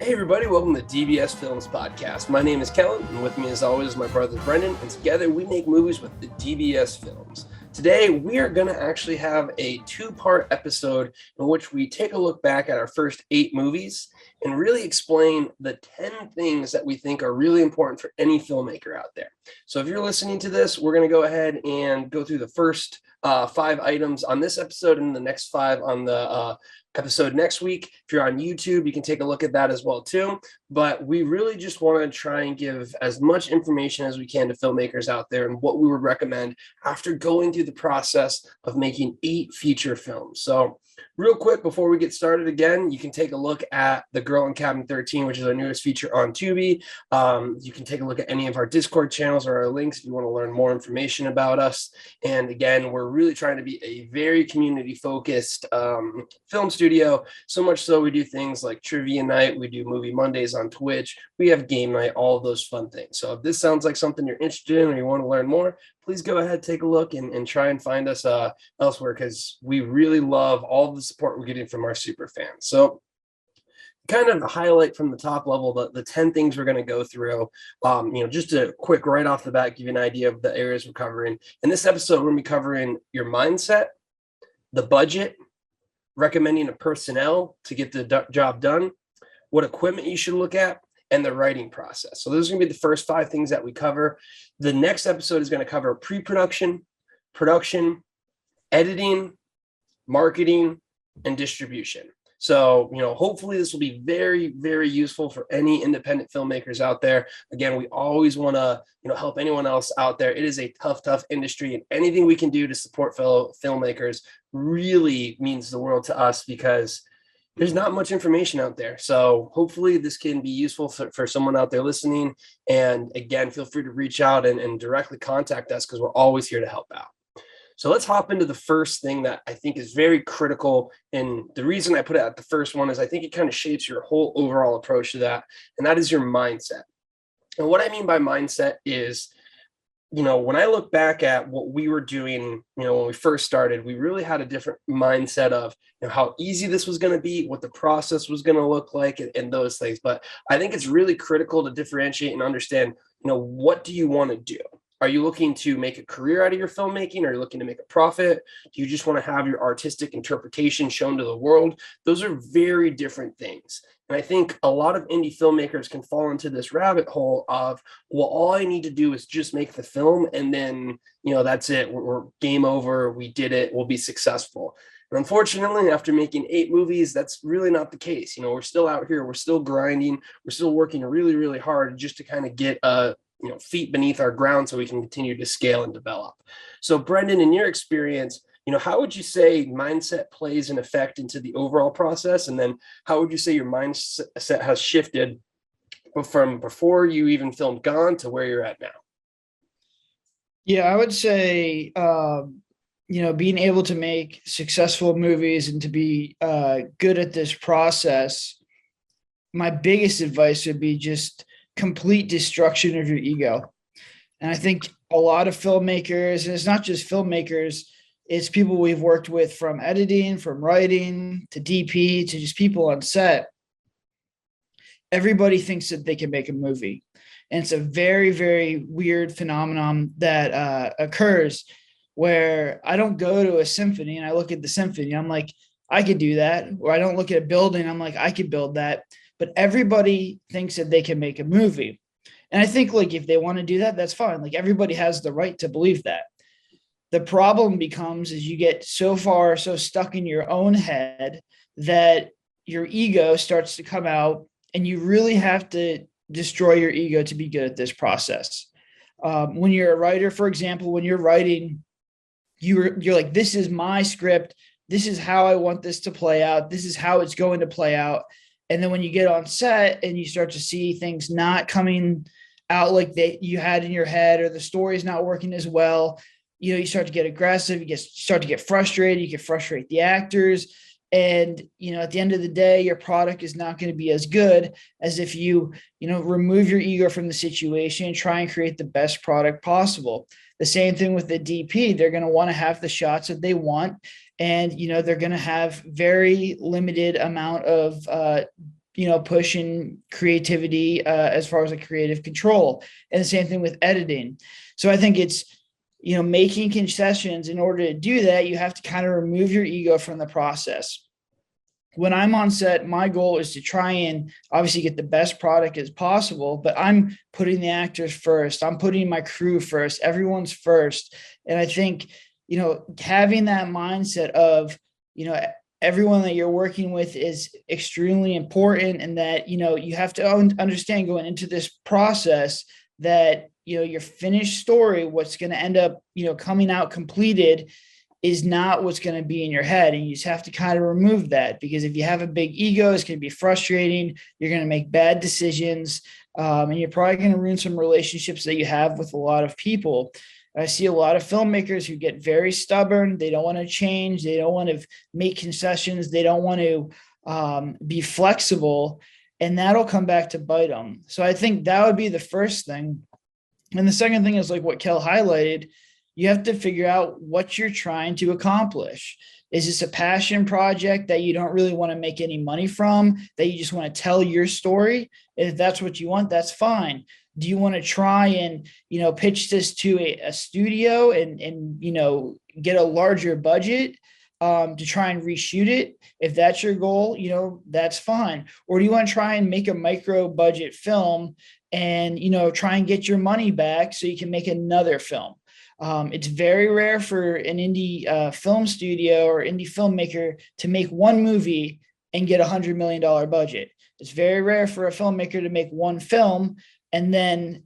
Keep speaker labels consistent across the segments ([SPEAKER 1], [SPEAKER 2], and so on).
[SPEAKER 1] Hey everybody, welcome to DBS Films Podcast. My name is Kellen, and with me as always is my brother Brendan, and together we make movies with the DBS Films. Today we are going to actually have a two-part episode in which we take a look back at our first 8 movies and really explain the 10 things that we think are really important for any filmmaker out there. So if you're listening to this, we're going to go ahead and go through the first 5 items on this episode and the next 5 on the episode next week. If you're on YouTube, you can take a look at that as well too. But we really just want to try and give as much information as we can to filmmakers out there and what we would recommend after going through the process of making 8 feature films. So real quick, before we get started again, you can take a look at The Girl in Cabin 13, which is our newest feature on Tubi. You can take a look at any of our Discord channels or our links if you want to learn more information about us. And again, we're really trying to be a very community-focused film studio, so much so we do things like trivia night, we do movie Mondays on Twitch, we have game night, all of those fun things. So if this sounds like something you're interested in or you want to learn more, please go ahead, take a look and try and find us elsewhere, because we really love all the support we're getting from our super fans. So kind of highlight from the top level the 10 things we're going to go through. Just a quick right off the bat, give you an idea of the areas we're covering. In this episode, we're going to be covering your mindset, the budget, recommending a personnel to get the job done, what equipment you should look at, and the writing process. So those are going to be the first 5 things that we cover. The next episode is going to cover pre-production, production, editing, marketing, and distribution. So, hopefully this will be very, very useful for any independent filmmakers out there. Again, we always want to, help anyone else out there. It is a tough, tough industry, and anything we can do to support fellow filmmakers really means the world to us, because there's not much information out there. So hopefully this can be useful for someone out there listening. And again, feel free to reach out and directly contact us, because we're always here to help out. So let's hop into the first thing that I think is very critical. And the reason I put it at the first one is I think it kind of shapes your whole overall approach to that. And that is your mindset. And what I mean by mindset is, when I look back at what we were doing, when we first started, we really had a different mindset of, how easy this was going to be, what the process was going to look like, and those things. But I think it's really critical to differentiate and understand, what do you want to do? Are you looking to make a career out of your filmmaking? Are you looking to make a profit? Do you just want to have your artistic interpretation shown to the world? Those are very different things. And I think a lot of indie filmmakers can fall into this rabbit hole of, well, all I need to do is just make the film, and then, that's it. We're game over. We did it. We'll be successful. And unfortunately, after making 8 movies, that's really not the case. We're still out here. We're still grinding. We're still working really, really hard just to kind of get feet beneath our ground so we can continue to scale and develop. So Brendan, in your experience, how would you say mindset plays an effect into the overall process? And then how would you say your mindset has shifted from before you even filmed Gone to where you're at now?
[SPEAKER 2] Yeah, I would say, being able to make successful movies and to be good at this process, my biggest advice would be just complete destruction of your ego. And I think a lot of filmmakers, and it's not just filmmakers, it's people we've worked with, from editing, from writing to DP to just people on set. Everybody thinks that they can make a movie. And it's a very, very weird phenomenon that occurs where I don't go to a symphony and I look at the symphony, I'm like, I could do that. Or I don't look at a building, I'm like, I could build that. But everybody thinks that they can make a movie. And I think, if they want to do that, that's fine. Everybody has the right to believe that. The problem becomes is you get so stuck in your own head that your ego starts to come out, and you really have to destroy your ego to be good at this process. When you're a writer, for example, when you're writing, you're like, this is my script. This is how I want this to play out. This is how it's going to play out. And then when you get on set and you start to see things not coming out like that you had in your head, or the story's not working as well, you start to get aggressive, start to get frustrated, you can frustrate the actors. And, at the end of the day, your product is not going to be as good as if you remove your ego from the situation and try and create the best product possible. The same thing with the DP. They're going to want to have the shots that they want. And, they're going to have very limited amount of pushing creativity as far as like creative control, and the same thing with editing. So I think it's making concessions. In order to do that, you have to kind of remove your ego from the process. When I'm on set, my goal is to try and obviously get the best product as possible, but I'm putting the actors first. I'm putting my crew first. Everyone's first. And I think, having that mindset of, everyone that you're working with is extremely important, and that, you have to understand going into this process that, your finished story, what's going to end up, coming out completed, is not what's going to be in your head. And you just have to kind of remove that, because if you have a big ego, it's going to be frustrating. You're going to make bad decisions. And you're probably going to ruin some relationships that you have with a lot of people. I see a lot of filmmakers who get very stubborn. They don't want to change. They don't want to make concessions. They don't want to be flexible, and that'll come back to bite them. So I think that would be the first thing. And the second thing is like what Kel highlighted. You have to figure out what you're trying to accomplish. Is this a passion project that you don't really want to make any money from, that you just want to tell your story? If that's what you want, that's fine. Do you want to try and, pitch this to a studio and get a larger budget to try and reshoot it? If that's your goal, that's fine. Or do you want to try and make a micro budget film and, try and get your money back so you can make another film? It's very rare for an indie film studio or indie filmmaker to make one movie and get $100 million budget. It's very rare for a filmmaker to make one film and then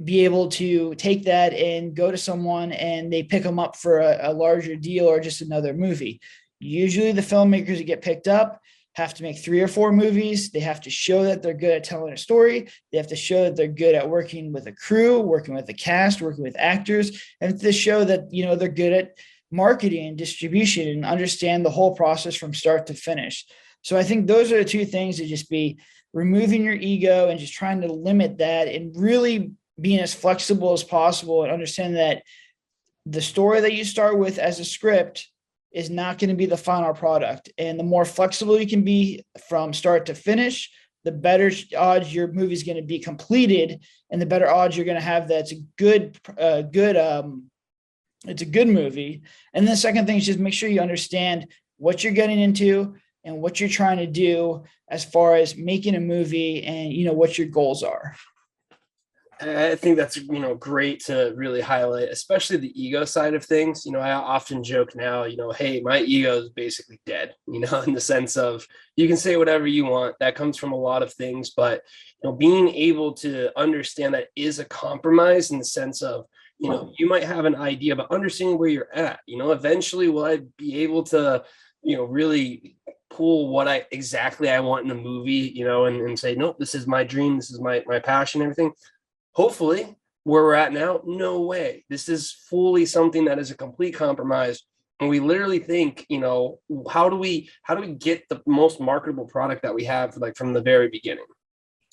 [SPEAKER 2] be able to take that and go to someone and they pick them up for a larger deal or just another movie. Usually the filmmakers that get picked up have to make 3 or 4 movies. They have to show that they're good at telling a story. They have to show that they're good at working with a crew, working with a cast, working with actors, and to show that, they're good at marketing and distribution and understand the whole process from start to finish. So I think those are the 2 things, to just be removing your ego and just trying to limit that, and really being as flexible as possible, and understand that the story that you start with as a script is not going to be the final product. And the more flexible you can be from start to finish, the better odds your movie is going to be completed, and the better odds you're going to have that it's a good movie. And the second thing is just make sure you understand what you're getting into and what you're trying to do as far as making a movie, and what your goals are.
[SPEAKER 1] I think that's, great to really highlight, especially the ego side of things. I often joke now, hey, my ego is basically dead, in the sense of you can say whatever you want. That comes from a lot of things, but, being able to understand that is a compromise, in the sense of, you might have an idea, but understanding where you're at, eventually will I be able to, really pull what I want in a movie, and say, nope, this is my dream. This is my passion, everything. Hopefully, where we're at now, no way. This is fully something that is a complete compromise. And we literally think, how do we get the most marketable product that we have, like from the very beginning?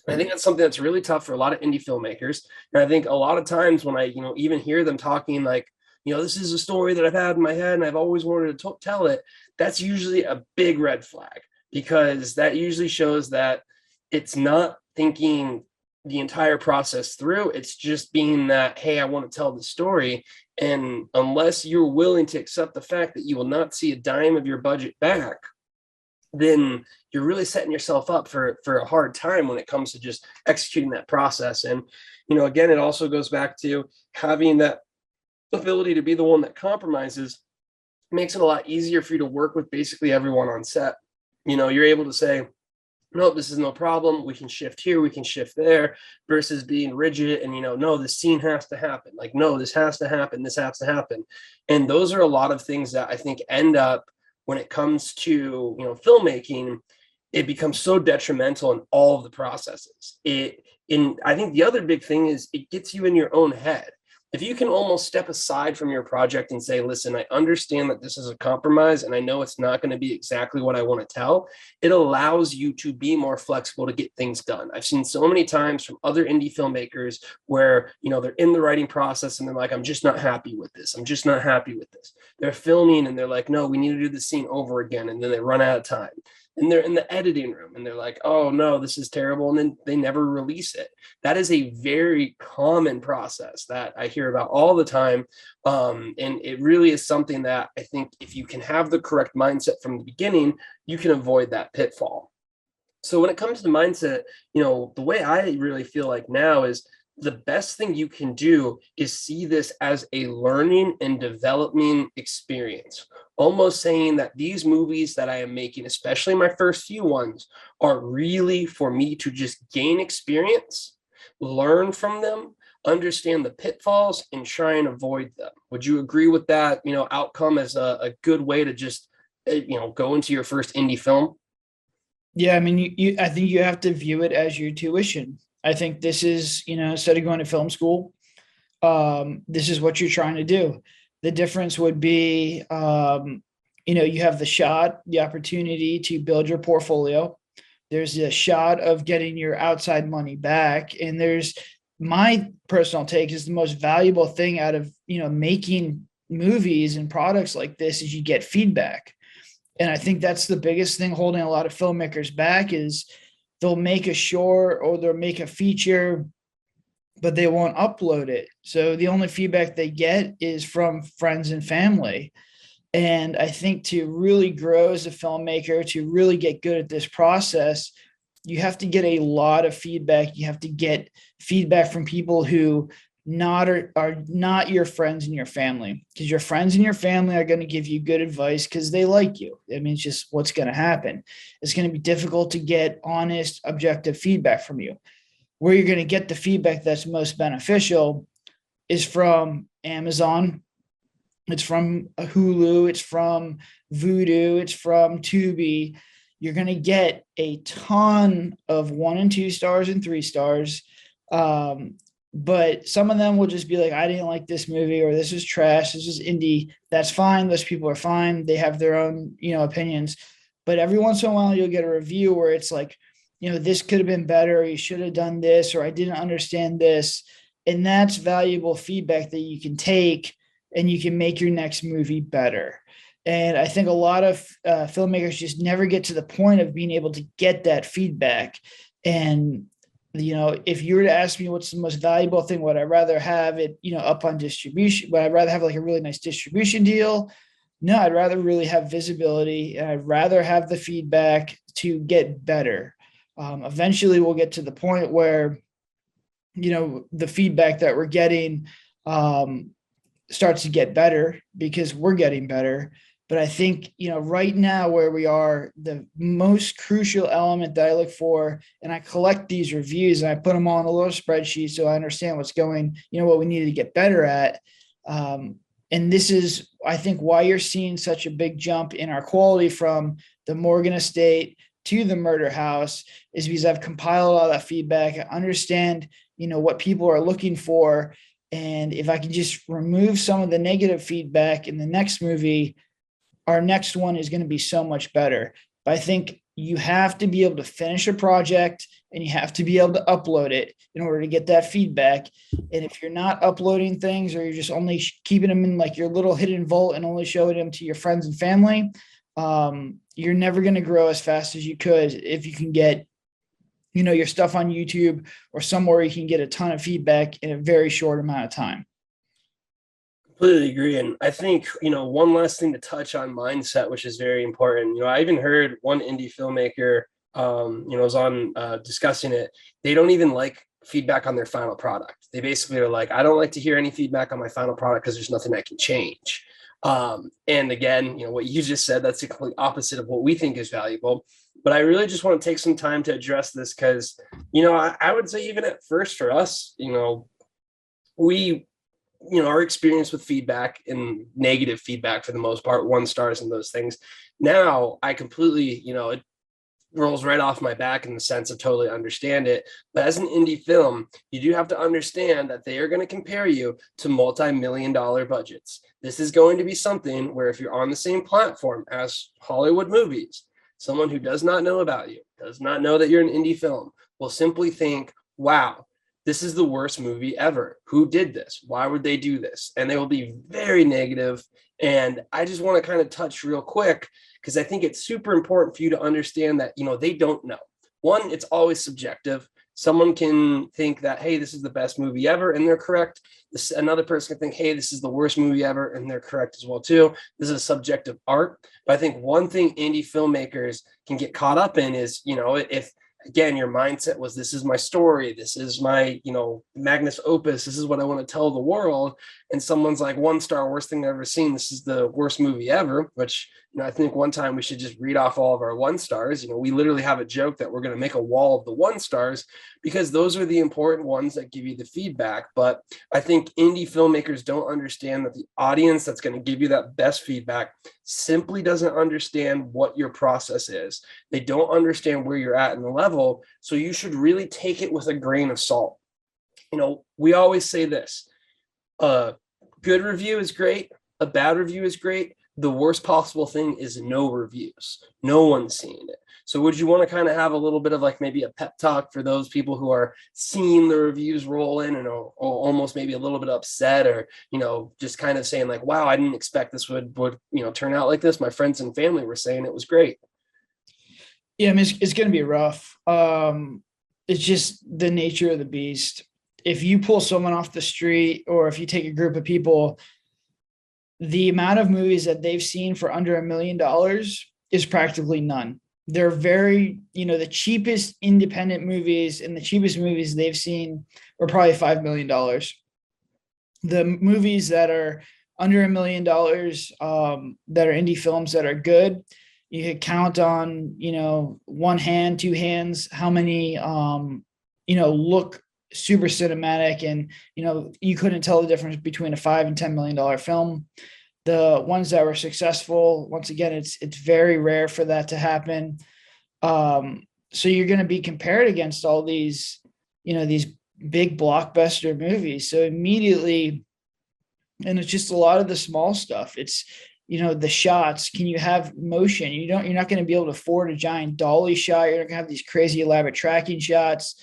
[SPEAKER 1] I think that's something that's really tough for a lot of indie filmmakers. And I think a lot of times when I, even hear them talking like, this is a story that I've had in my head and I've always wanted to tell it, that's usually a big red flag, because that usually shows that it's not thinking the entire process through. It's just being that, hey, I want to tell the story. And unless you're willing to accept the fact that you will not see a dime of your budget back, then you're really setting yourself up for a hard time when it comes to just executing that process. And, again, it also goes back to having that ability to be the one that compromises. Makes it a lot easier for you to work with basically everyone on set. You're able to say, no, this is no problem. We can shift here, we can shift there, versus being rigid and, no, this scene has to happen. Like, no, this has to happen. This has to happen. And those are a lot of things that I think end up, when it comes to, filmmaking, it becomes so detrimental in all of the processes. I think the other big thing is it gets you in your own head. If you can almost step aside from your project and say, listen, I understand that this is a compromise and I know it's not going to be exactly what I want to tell, it allows you to be more flexible to get things done. I've seen so many times from other indie filmmakers where, they're in the writing process and they're like, I'm just not happy with this. I'm just not happy with this. They're filming and they're like, no, we need to do the scene over again. And then they run out of time. and they're in the editing room and they're like, oh no, this is terrible. And then they never release it. That is a very common process that I hear about all the time. And it really is something that I think if you can have the correct mindset from the beginning, you can avoid that pitfall. So when it comes to mindset, the way I really feel like now is the best thing you can do is see this as a learning and developing experience. Almost saying that these movies that I am making, especially my first few ones, are really for me to just gain experience, learn from them, understand the pitfalls, and try and avoid them. Would you agree with that, outcome as a good way to just, go into your first indie film?
[SPEAKER 2] Yeah, I mean, I think you have to view it as your tuition. I think this is, instead of going to film school, this is what you're trying to do. The difference would be, you have the opportunity to build your portfolio. There's a shot of getting your outside money back. And there's my personal take is the most valuable thing out of, making movies and products like this is you get feedback. And I think that's the biggest thing holding a lot of filmmakers back is they'll make a short or they'll make a feature, but they won't upload it. So the only feedback they get is from friends and family. And I think to really grow as a filmmaker, to really get good at this process, you have to get a lot of feedback. You have to get feedback from people who are not your friends and your family, because your friends and your family are going to give you good advice because they like you. I mean, it's just what's going to happen. It's going to be difficult to get honest, objective feedback from you. Where you're going to get the feedback that's most beneficial is from Amazon. It's from Hulu. It's from Vudu. It's from Tubi. You're going to get a ton of 1 and 2 stars and 3 stars. But some of them will just be like, I didn't like this movie, or this is trash. This is indie. That's fine. Those people are fine. They have their own, opinions. But every once in a while, you'll get a review where it's like, this could have been better. Or you should have done this, or I didn't understand this. And that's valuable feedback that you can take and you can make your next movie better. And I think a lot of filmmakers just never get to the point of being able to get that feedback. And if you were to ask me what's the most valuable thing, would I rather have it, up on distribution? Would I rather have like a really nice distribution deal? No, I'd rather really have visibility, and I'd rather have the feedback to get better. Eventually we'll get to the point where, the feedback that we're getting starts to get better because we're getting better. But I think, right now where we are, the most crucial element that I look for, and I collect these reviews and I put them on a little spreadsheet so I understand what's going, what we need to get better at. And this is, I think, why you're seeing such a big jump in our quality from the Morgan Estate to the Murder House is because I've compiled all that feedback. I understand, what people are looking for. And if I can just remove some of the negative feedback in the next movie, our next one is going to be so much better. But I think you have to be able to finish a project and you have to be able to upload it in order to get that feedback. And if you're not uploading things, or you're just only keeping them in like your little hidden vault and only showing them to your friends and family, you're never going to grow as fast as you could if you can get, your stuff on YouTube or somewhere you can get a ton of feedback in a very short amount of time.
[SPEAKER 1] Completely agree. And I think, one last thing to touch on mindset, which is very important. I even heard one indie filmmaker, was on discussing it. They don't even like feedback on their final product. They basically are like, I don't like to hear any feedback on my final product because there's nothing I can change. And again, what you just said, that's the complete opposite of what we think is valuable. But I really just want to take some time to address this because, I would say even at first for us, we our experience with feedback and negative feedback for the most part, 1 stars and those things. Now I completely, it rolls right off my back in the sense of totally understand it. But as an indie film, you do have to understand that they are going to compare you to multi-million-dollar budgets. This is going to be something where if you're on the same platform as Hollywood movies, someone who does not know about you, does not know that you're an indie film, will simply think, wow, this is the worst movie ever. Who did this? Why would they do this? And they will be very negative. And I just want to kind of touch real quick, because I think it's super important for you to understand that, they don't know. One, it's always subjective. Someone can think that, hey, this is the best movie ever, and they're correct. Another person can think, hey, this is the worst movie ever, and they're correct as well, too. This is a subjective art. But I think one thing indie filmmakers can get caught up in is, if, again, your mindset was, this is my story, this is my, magnus opus, this is what I want to tell the world, and someone's like, 1 star, worst thing I've ever seen, this is the worst movie ever, which, I think one time we should just read off all of our 1 stars. We literally have a joke that we're going to make a wall of the 1 stars, because those are the important ones that give you the feedback. But I think indie filmmakers don't understand that the audience that's going to give you that best feedback simply doesn't understand what your process is. They don't understand where you're at in the level. So you should really take it with a grain of salt. We always say this: a good review is great, a bad review is great. The worst possible thing is no reviews. No one's seeing it. So would you want to kind of have a little bit of like maybe a pep talk for those people who are seeing the reviews roll in and are almost maybe a little bit upset, or, just kind of saying like, wow, I didn't expect this would turn out like this. My friends and family were saying it was great.
[SPEAKER 2] Yeah, I mean, it's going to be rough. It's just the nature of the beast. If you pull someone off the street, or if you take a group of people, the amount of movies that they've seen for under $1 million is practically none. They're very, the cheapest independent movies and the cheapest movies they've seen were probably $5 million. The movies that are under $1 million, that are indie films that are good, you could count on, one hand, 2 hands, how many, look super cinematic, and you couldn't tell the difference between a $5 and $10 million film. The ones that were successful, once again, it's very rare for that to happen. So you're going to be compared against all these these big blockbuster movies. So immediately, and it's just a lot of the small stuff. It's the shots. Can you have motion? You're not going to be able to afford a giant dolly shot. You're not going to have these crazy elaborate tracking shots.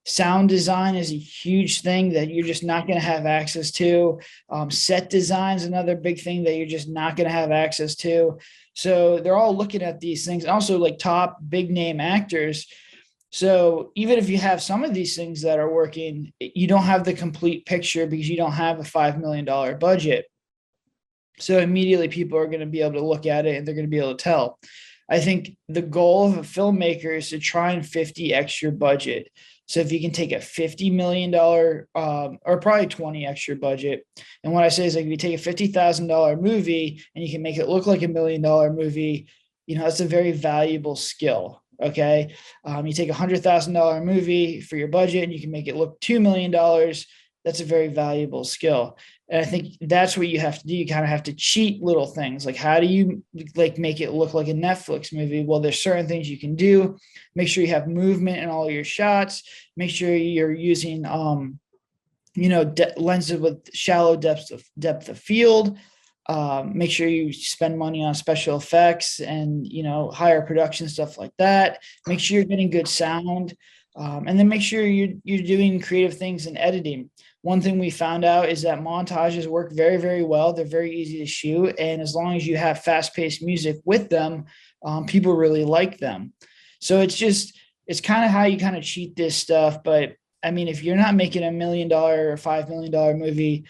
[SPEAKER 2] Sound design is a huge thing that you're just not going to have access to. Set design is another big thing that you're just not going to have access to. So they're all looking at these things. And also, like, top big name actors. So even if you have some of these things that are working, you don't have the complete picture because you don't have a $5 million budget. So immediately people are going to be able to look at it and they're going to be able to tell. I think the goal of a filmmaker is to try and 50x your budget. So if you can take a $50 million or probably 20x your budget. And what I say is, like, if you take a $50,000 movie and you can make it look like $1 million movie, that's a very valuable skill. Okay. You take a $100,000 movie for your budget and you can make it look $2 million. That's a very valuable skill. And I think that's what you have to do. You kind of have to cheat little things. Like, how do you make it look like a Netflix movie? Well, there's certain things you can do. Make sure you have movement in all your shots. Make sure you're using, lenses with shallow depth of field. Make sure you spend money on special effects and, higher production, stuff like that. Make sure you're getting good sound. And then make sure you're doing creative things in editing. One thing we found out is that montages work very, very well. They're very easy to shoot. And as long as you have fast-paced music with them, people really like them. So it's kind of how you kind of cheat this stuff. But I mean, if you're not making $1 million or $5 million movie,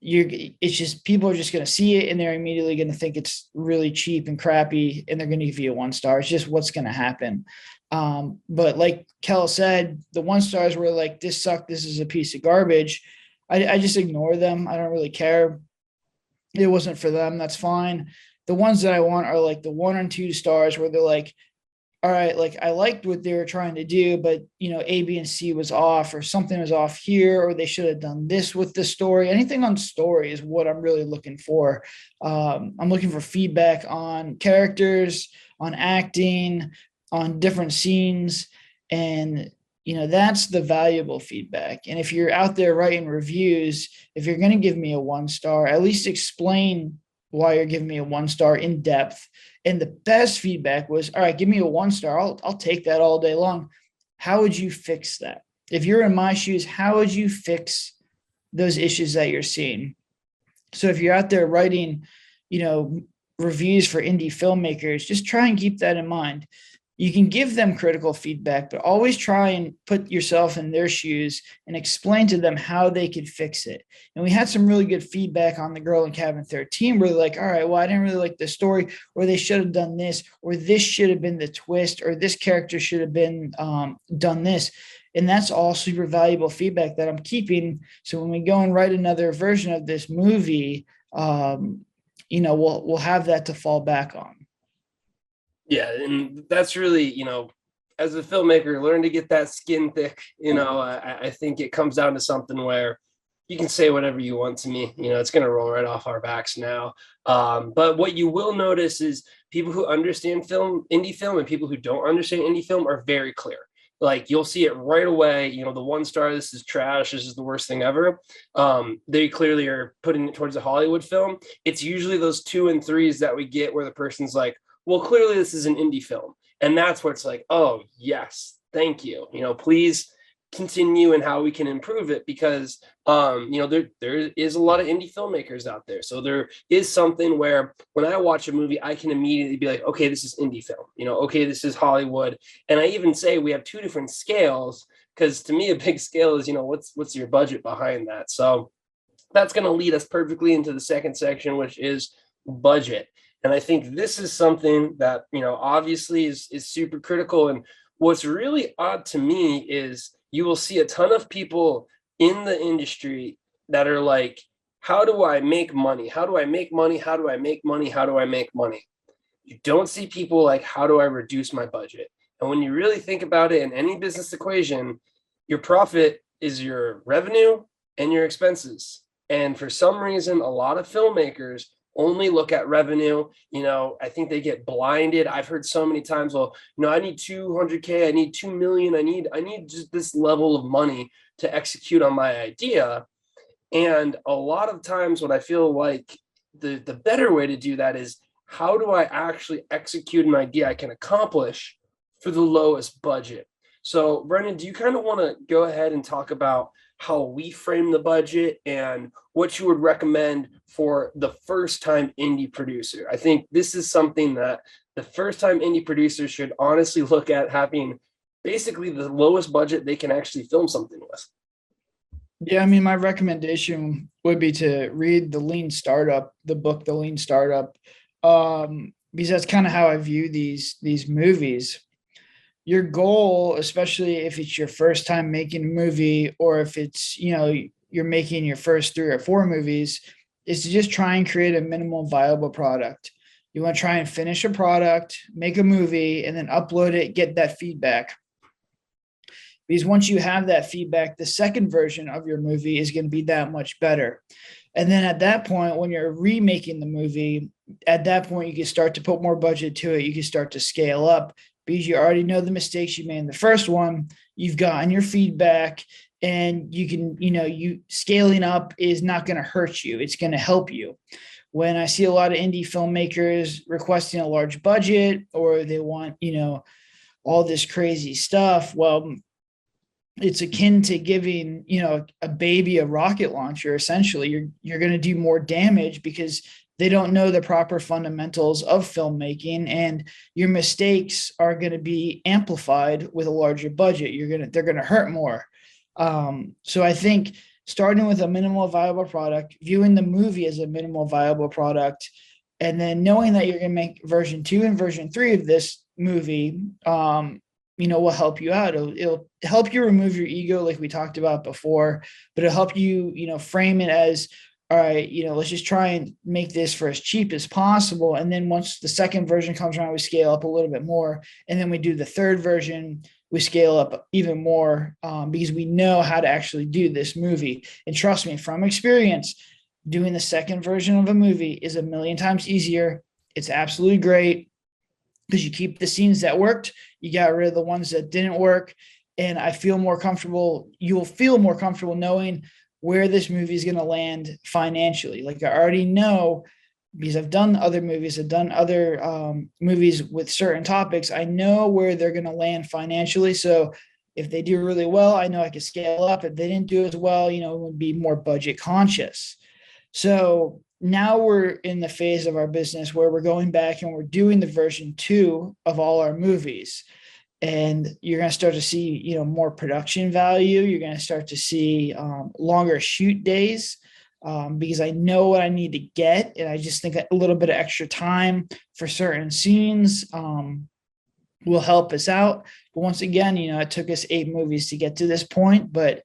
[SPEAKER 2] it's just, people are just going to see it and they're immediately going to think it's really cheap and crappy, and they're going to give you a 1 star. It's just what's going to happen. But like Kel said, the 1 stars were like, this sucked, this is a piece of garbage. I just ignore them. I don't really care. It wasn't for them. That's fine. The ones that I want are like the 1 and 2 stars where they're like, all right, like, I liked what they were trying to do, but A, B, and C was off, or something was off here, or they should have done this with the story. Anything on story is what I'm really looking for. I'm looking for feedback on characters, on acting, on different scenes. And, that's the valuable feedback. And if you're out there writing reviews, if you're going to give me a 1 star, at least explain why you're giving me a 1 star in depth. And the best feedback was, all right, give me a 1 star. I'll take that all day long. How would you fix that? if you're in my shoes, how would you fix those issues that you're seeing? So if you're out there writing, you know, reviews for indie filmmakers, just try and keep that in mind. You can give them critical feedback, but always try and put yourself in their shoes and explain to them how they could fix it. And we had some really good feedback on The Girl in Cabin 13 where they're like, all right, well, I didn't really like the story, or they should have done this, or this should have been the twist, or this character should have been done this. And that's all super valuable feedback that I'm keeping. So when we go and write another version of this movie, we'll have that to fall back on.
[SPEAKER 1] Yeah, and that's really, as a filmmaker, learn to get that skin thick. I think it comes down to something where you can say whatever you want to me. It's going to roll right off our backs now. But what you will notice is people who understand indie film, and people who don't understand indie film are very clear. Like, you'll see it right away. The 1 star, this is trash, this is the worst thing ever. They clearly are putting it towards a Hollywood film. It's usually those 2 and 3s that we get where the person's like, well, clearly this is an indie film. And that's where it's like, oh, yes, thank you. Please continue and how we can improve it, because, there is a lot of indie filmmakers out there. So there is something where when I watch a movie, I can immediately be like, okay, this is indie film, okay, this is Hollywood. And I even say we have 2 different scales, because to me, a big scale is, what's your budget behind that? So that's going to lead us perfectly into the second section, which is budget. And I think this is something that, obviously is super critical. And what's really odd to me is you will see a ton of people in the industry that are like, how do I make money? How do I make money? How do I make money? How do I make money? You don't see people like, how do I reduce my budget? And when you really think about it in any business equation, your profit is your revenue and your expenses. And for some reason, a lot of filmmakers only look at revenue. I think they get blinded. I've heard so many times, well, I need 200K, I need 2 million, I need just this level of money to execute on my idea. And a lot of times what I feel like the better way to do that is, how do I actually execute an idea I can accomplish for the lowest budget? So Brendan, do you kind of want to go ahead and talk about how we frame the budget and what you would recommend for the first time indie producer? I think this is something that the first time indie producers should honestly look at, having basically the lowest budget they can actually film something with.
[SPEAKER 2] Yeah, I mean, my recommendation would be to read the Lean Startup, the book, The Lean Startup, because that's kind of how I view these movies. Your goal, especially if it's your first time making a movie, or if it's, you're making your first 3 or 4 movies, is to just try and create a minimum viable product. You want to try and finish a product, make a movie, and then upload it, get that feedback. Because once you have that feedback, the second version of your movie is going to be that much better. And then at that point, when you're remaking the movie, at that point, you can start to put more budget to it. You can start to scale up, because you already know the mistakes you made in the first one. You've gotten your feedback, and you can, you scaling up is not going to hurt you. It's going to help you. When I see a lot of indie filmmakers requesting a large budget, or they want, all this crazy stuff, well, it's akin to giving, a baby a rocket launcher. Essentially, you're going to do more damage, because they don't know the proper fundamentals of filmmaking, and your mistakes are going to be amplified with a larger budget. They're going to hurt more. So I think starting with a minimal viable product, viewing the movie as a minimal viable product, and then knowing that you're going to make version 2 and version 3 of this movie, will help you out. It'll help you remove your ego, like we talked about before, but it'll help you, frame it as, all right, let's just try and make this for as cheap as possible. And then once the second version comes around, we scale up a little bit more. And then we do the third version, we scale up even more, because we know how to actually do this movie. And trust me, from experience, doing the second version of a movie is a million times easier. It's absolutely great, because you keep the scenes that worked, you got rid of the ones that didn't work. And I feel more comfortable. You'll feel more comfortable knowing where this movie is going to land financially. Like, I already know, because I've done other movies, I've done other movies with certain topics. I know where they're going to land financially. So If they do really well, I know I can scale up. If they didn't do as well, it would be more budget conscious. So now we're in the phase of our business where we're going back and we're doing the version 2 of all our movies. And you're going to start to see, more production value. You're going to start to see longer shoot days, because I know what I need to get. And I just think a little bit of extra time for certain scenes will help us out. But once again, it took us 8 movies to get to this point. But,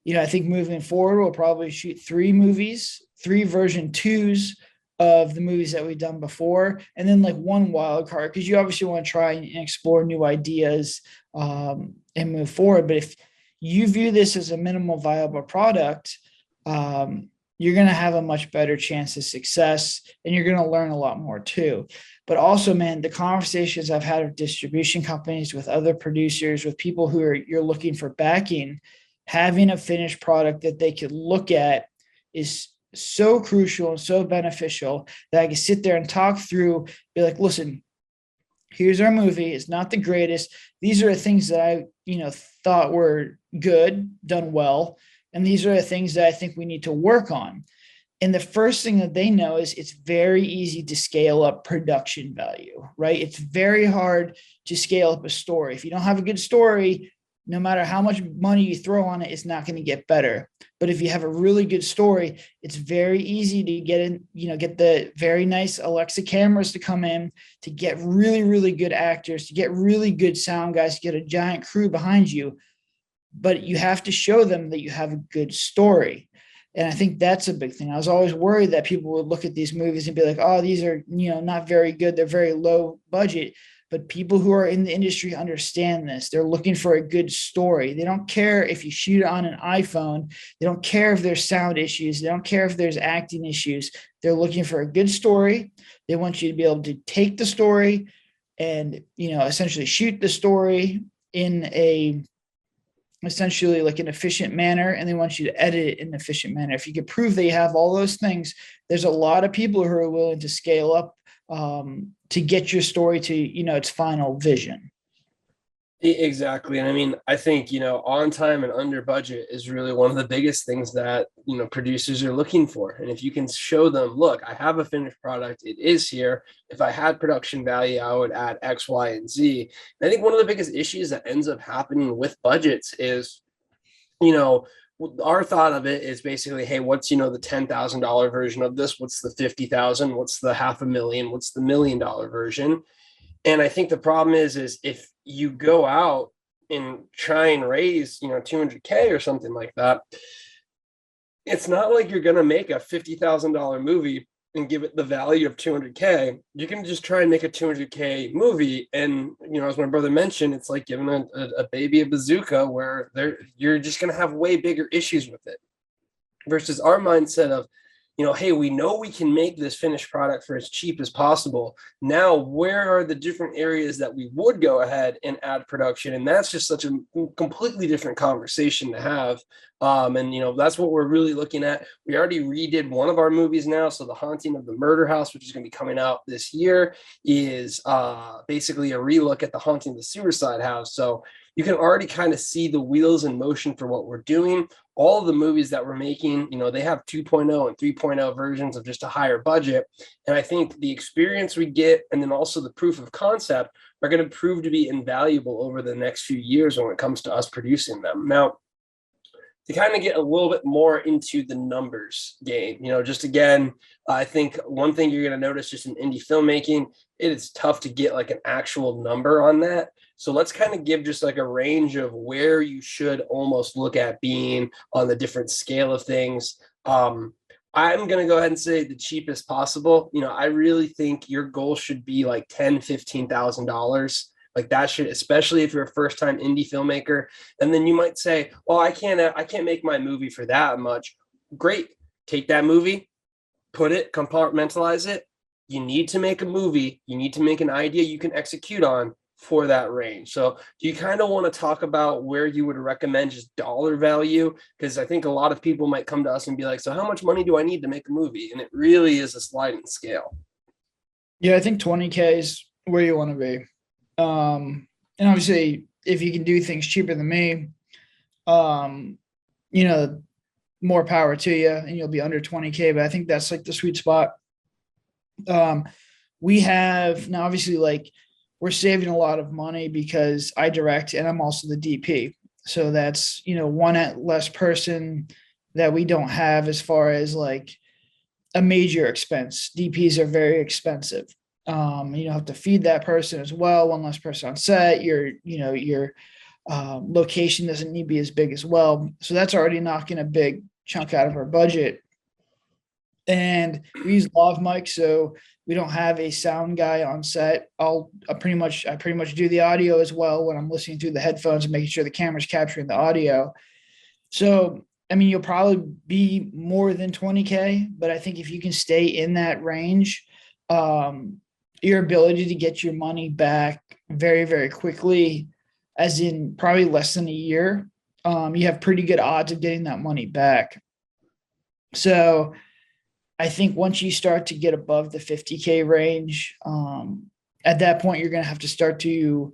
[SPEAKER 2] I think moving forward, we'll probably shoot 3 movies, 3 version 2s of the movies that we've done before, and then like 1 wild card, because you obviously want to try and explore new ideas and move forward. But if you view this as a minimal viable product, you're going to have a much better chance of success, and you're going to learn a lot more too. But also, man, the conversations I've had with distribution companies, with other producers, with people you're looking for backing, having a finished product that they could look at is so crucial and so beneficial that I can sit there and talk through, be like, listen, here's our movie. It's not the greatest. These are the things that I, thought were good, done well. And these are the things that I think we need to work on. And the first thing that they know is it's very easy to scale up production value, right? It's very hard to scale up a story. If you don't have a good story, no matter how much money you throw on it, it's not going to get better. But if you have a really good story, it's very easy to get the very nice Alexa cameras to come in, to get really, really good actors, to get really good sound guys, to get a giant crew behind you. But you have to show them that you have a good story. And I think that's a big thing. I was always worried that people would look at these movies and be like, oh, these are, not very good. They're very low budget. But people who are in the industry understand this. They're looking for a good story. They don't care if you shoot it on an iPhone. They don't care if there's sound issues. They don't care if there's acting issues. They're looking for a good story. They want you to be able to take the story and, essentially shoot the story in essentially like an efficient manner, and they want you to edit it in an efficient manner. If you can prove that you have all those things, there's a lot of people who are willing to scale up to get your story to, its final vision.
[SPEAKER 1] Exactly. And I mean, I think, on time and under budget is really one of the biggest things that, producers are looking for. And if you can show them, look, I have a finished product, it is here. If I had production value, I would add X, Y, and Z. And I think one of the biggest issues that ends up happening with budgets is, our thought of it is basically, hey, what's, the $10,000 version of this? What's the 50,000? What's the $500,000? What's the $1 million version? And I think the problem is if you go out and try and raise, $200K or something like that, it's not like you're going to make a $50,000 movie and give it the value of $200K. You can just try and make a $200K movie. And, as my brother mentioned, it's like giving a baby a bazooka where you're just going to have way bigger issues with it versus our mindset of, hey, we know we can make this finished product for as cheap as possible. Now, where are the different areas that we would go ahead and add production? And that's just such a completely different conversation to have. And that's what we're really looking at. We already redid one of our movies now. So The Haunting of the Murder House, which is going to be coming out this year, is basically a relook at The Haunting of the Suicide House. So you can already kind of see the wheels in motion for what we're doing. All of the movies that we're making, they have 2.0 and 3.0 versions of just a higher budget. And I think the experience we get and then also the proof of concept are going to prove to be invaluable over the next few years when it comes to us producing them. Now, to kind of get a little bit more into the numbers game, just again, I think one thing you're going to notice just in indie filmmaking, it is tough to get like an actual number on that. So let's kind of give just like a range of where you should almost look at being on the different scale of things. I'm going to go ahead and say the cheapest possible. I really think your goal should be like $10,000, $15,000. Like that should, especially if you're a first time indie filmmaker. And then you might say, well, I can't make my movie for that much. Great. Take that movie, compartmentalize it. You need to make a movie. You need to make an idea you can execute on for that range. So do you kind of want to talk about where you would recommend just dollar value? Because I think a lot of people might come to us and be like, so how much money do I need to make a movie? And it really is a sliding scale.
[SPEAKER 2] Yeah, I think 20K is where you want to be. And obviously if you can do things cheaper than me, um, you know, more power to you, and you'll be under 20K. But I think that's like the sweet spot. Um, we have now obviously like we're saving a lot of money because I direct and I'm also the DP. So that's, one less person that we don't have as far as like a major expense. DPs are very expensive. You have to feed that person as well. One less person on set. Your location doesn't need to be as big as well. So that's already knocking a big chunk out of our budget. And we use lav mic, so we don't have a sound guy on set. I pretty much do the audio as well when I'm listening through the headphones and making sure the camera's capturing the audio. So I mean, you'll probably be more than 20K, but I think if you can stay in that range, your ability to get your money back very, very quickly, as in probably less than a year, you have pretty good odds of getting that money back. So I think once you start to get above the 50K range, at that point, you're going to have to start to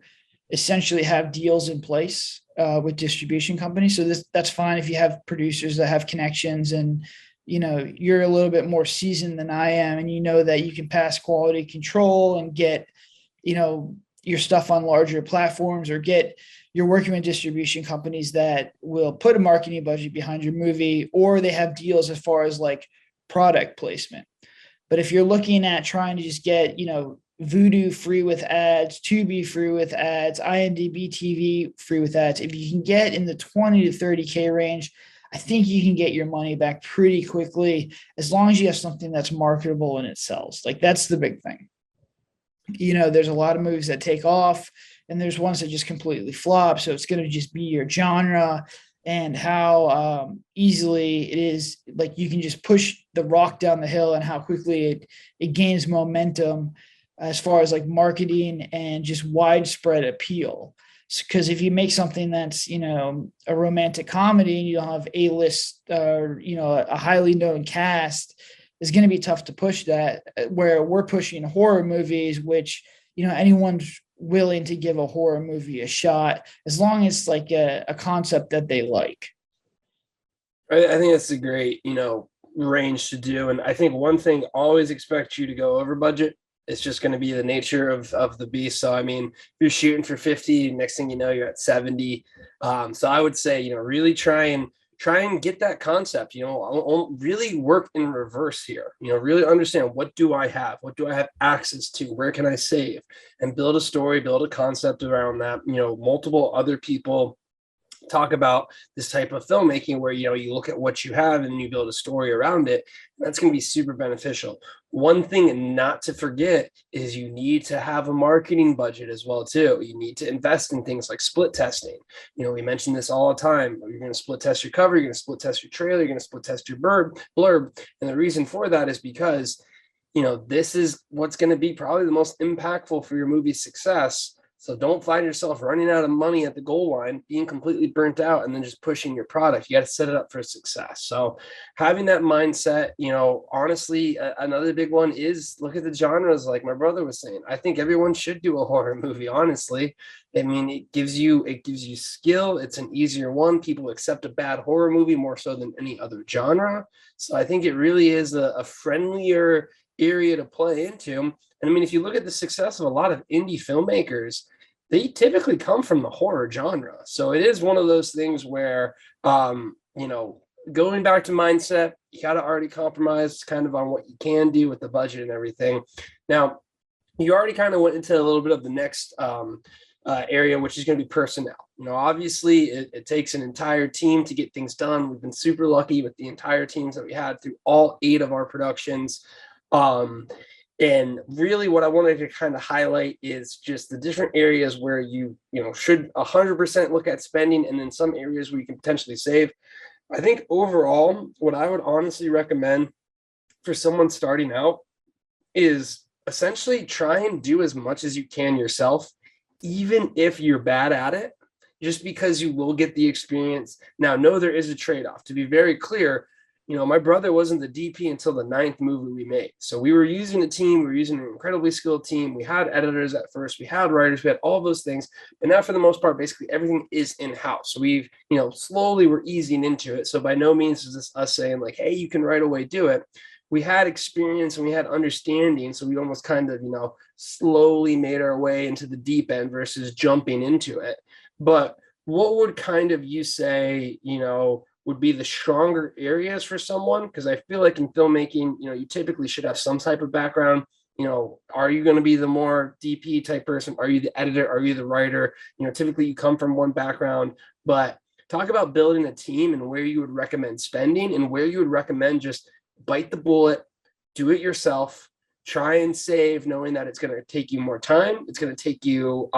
[SPEAKER 2] essentially have deals in place with distribution companies. So that's fine if you have producers that have connections and, you're a little bit more seasoned than I am, and you know that you can pass quality control and get, your stuff on larger platforms, or you're working with distribution companies that will put a marketing budget behind your movie, or they have deals as far as like product placement. But if you're looking at trying to just get, Vudu free with ads, Tubi free with ads, IMDb TV free with ads, if you can get in the 20 to 30K range, I think you can get your money back pretty quickly, as long as you have something that's marketable and it sells. Like, that's the big thing. There's a lot of movies that take off and there's ones that just completely flop. So it's going to just be your genre and how easily it is. Like, you can just push the rock down the hill and how quickly it gains momentum as far as like marketing and just widespread appeal. Because if you make something that's, a romantic comedy and you don't have A-list or, a highly known cast, it's going to be tough to push that, where we're pushing horror movies, which, anyone's willing to give a horror movie a shot, as long as it's like a concept that they like.
[SPEAKER 1] I think that's a great, range to do. And I think one thing, always expect you to go over budget. It's just going to be the nature of the beast. So, I mean, if you're shooting for 50, next thing you know, you're at 70. So I would say, really try and get that concept, really work in reverse here, really understand, what do I have? What do I have access to? Where can I save? And build a story, build a concept around that. Multiple other people talk about this type of filmmaking where, you look at what you have and you build a story around it. That's going to be super beneficial. One thing not to forget is you need to have a marketing budget as well too. You need to invest in things like split testing. We mention this all the time. You're going to split test your cover, you're going to split test your trailer, you're going to split test your blurb. And the reason for that is because, this is what's going to be probably the most impactful for your movie's success. So don't find yourself running out of money at the goal line, being completely burnt out, and then just pushing your product. You got to set it up for success. So having that mindset, honestly, another big one is look at the genres. Like my brother was saying, I think everyone should do a horror movie. Honestly, I mean, it gives you skill. It's an easier one. People accept a bad horror movie more so than any other genre. So I think it really is a friendlier area to play into. And I mean, if you look at the success of a lot of indie filmmakers, they typically come from the horror genre. So it is one of those things where, going back to mindset, you got to already compromise kind of on what you can do with the budget and everything. Now, you already kind of went into a little bit of the next area, which is going to be personnel. Obviously, it takes an entire team to get things done. We've been super lucky with the entire teams that we had through all 8 of our productions. And really what I wanted to kind of highlight is just the different areas where you should 100% look at spending, and then some areas where you can potentially save. I think overall, what I would honestly recommend for someone starting out is essentially try and do as much as you can yourself, even if you're bad at it, just because you will get the experience. Now, no, there is a trade-off. To be very clear, my brother wasn't the DP until the 9th movie we made. So we were using a team, we were using an incredibly skilled team. We had editors at first, we had writers, we had all those things. But now for the most part, basically everything is in-house. So we've, slowly we're easing into it. So by no means is this us saying like, hey, you can right away do it. We had experience and we had understanding. So we almost kind of, slowly made our way into the deep end versus jumping into it. But what would kind of you say, would be the stronger areas for someone? Because I feel like in filmmaking, you typically should have some type of background. Are you going to be the more DP type person? Are you the editor? Are you the writer? Typically you come from one background, but talk about building a team and where you would recommend spending and where you would recommend just bite the bullet, do it yourself, try and save, knowing that it's going to take you more time. It's going to take you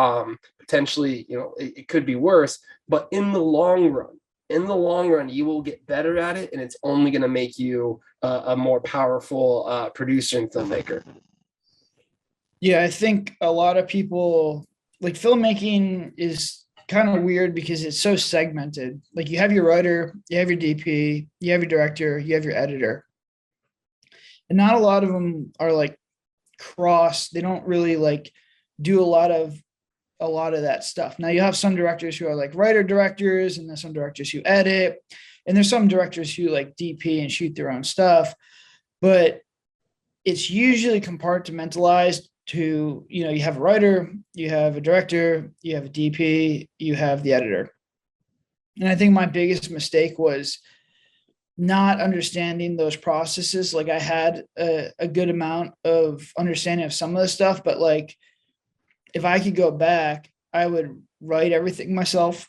[SPEAKER 1] potentially, it could be worse, but in the long run, you will get better at it, and it's only going to make you a more powerful producer and filmmaker.
[SPEAKER 2] Yeah, I think a lot of people like filmmaking is kind of weird because it's so segmented. Like you have your writer, you have your DP, you have your director, you have your editor. And not a lot of them are like cross. They don't really like do a lot of that stuff. Now you have some directors who are like writer directors, and there's some directors who edit, and there's some directors who like DP and shoot their own stuff, but it's usually compartmentalized to, you have a writer, you have a director, you have a DP, you have the editor. And I think my biggest mistake was not understanding those processes. Like I had a good amount of understanding of some of the stuff, but like if I could go back, I would write everything myself,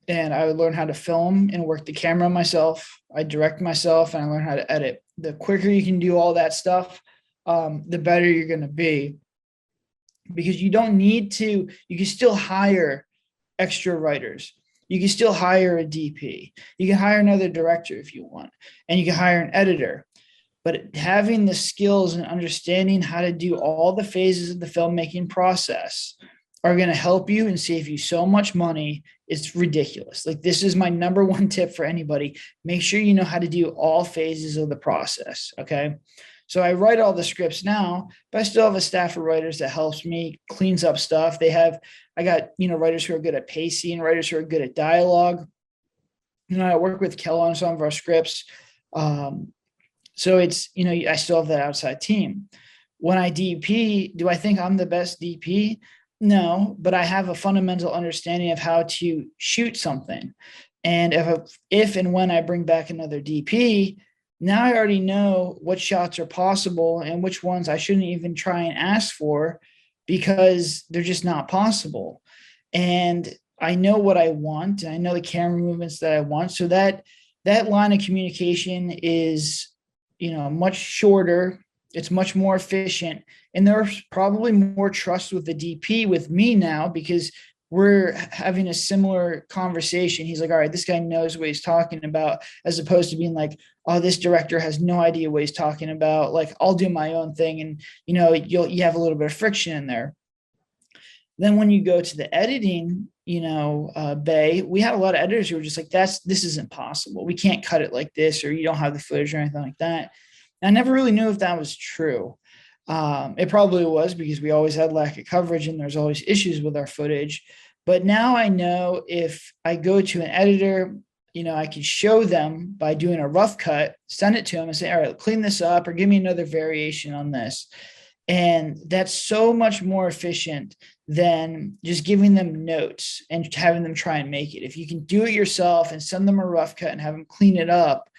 [SPEAKER 2] and I would learn how to film and work the camera myself. I direct myself, and I learn how to edit. The quicker you can do all that stuff, the better you're going to be, because you don't need to, you can still hire extra writers. You can still hire a DP. You can hire another director if you want, and you can hire an editor. But having the skills and understanding how to do all the phases of the filmmaking process are going to help you and save you so much money. It's ridiculous. Like this is my number one tip for anybody. Make sure you know how to do all phases of the process. Okay. So I write all the scripts now, but I still have a staff of writers that helps me, cleans up stuff. I got, writers who are good at pacing, writers who are good at dialogue. I work with Kel on some of our scripts. So it's, I still have that outside team. When I DP, do I think I'm the best DP? No, but I have a fundamental understanding of how to shoot something. And if and when I bring back another DP, now I already know what shots are possible and which ones I shouldn't even try and ask for because they're just not possible. And I know what I want, and I know the camera movements that I want. So that line of communication is, much shorter. It's much more efficient. And there's probably more trust with the DP with me now because we're having a similar conversation. He's like, all right, this guy knows what he's talking about, as opposed to being like, oh, this director has no idea what he's talking about. Like, I'll do my own thing. And, you have a little bit of friction in there. Then when you go to the editing, bay, we had a lot of editors who were just like, this isn't possible. We can't cut it like this, or you don't have the footage or anything like that. And I never really knew if that was true. It probably was because we always had lack of coverage and there's always issues with our footage. But now I know if I go to an editor, I can show them by doing a rough cut, send it to them and say, all right, clean this up or give me another variation on this. And that's so much more efficient than just giving them notes and having them try and make it. If you can do it yourself and send them a rough cut and have them clean it up,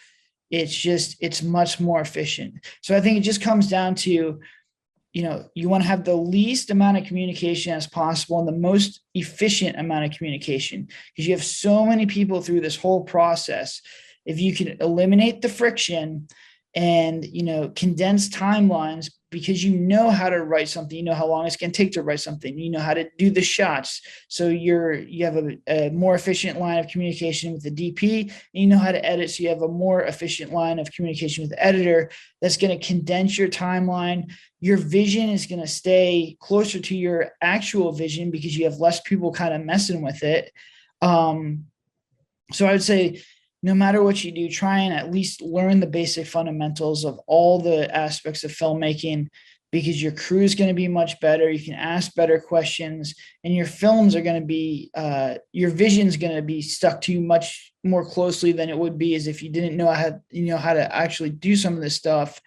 [SPEAKER 2] it's much more efficient. So I think it just comes down to, you want to have the least amount of communication as possible and the most efficient amount of communication, because you have so many people through this whole process. If you can eliminate the friction and, condense timelines, because you know how to write something, you know how long it's going to take to write something, you know how to do the shots. So you have a more efficient line of communication with the DP, and you know how to edit. So you have a more efficient line of communication with the editor that's going to condense your timeline. Your vision is going to stay closer to your actual vision because you have less people kind of messing with it. So I would say no matter what you do, try and at least learn the basic fundamentals of all the aspects of filmmaking, because your crew is going to be much better. You can ask better questions, and your films are going to be, your vision is going to be stuck to you much more closely than it would be as if you didn't know how to actually do some of this stuff.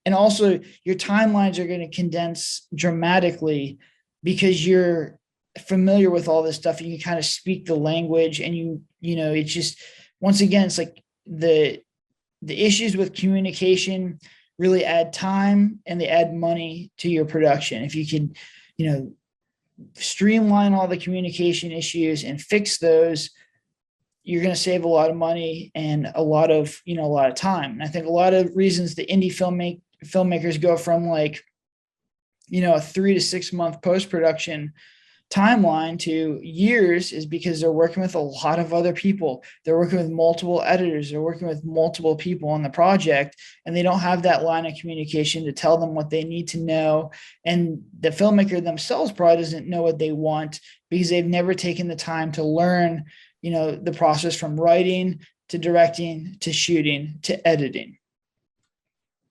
[SPEAKER 2] And also, your timelines are going to condense dramatically because you're familiar with all this stuff. You can kind of speak the language, and it's just, once again, it's like the issues with communication really add time and they add money to your production. If you can, streamline all the communication issues and fix those, you're going to save a lot of money and a lot of time. And I think a lot of reasons the indie filmmakers go from a 3 to 6 month post-production timeline to years is because they're working with a lot of other people. They're working with multiple editors. They're working with multiple people on the project, and they don't have that line of communication to tell them what they need to know. And the filmmaker themselves probably doesn't know what they want because they've never taken the time to learn, the process from writing to directing to shooting to editing.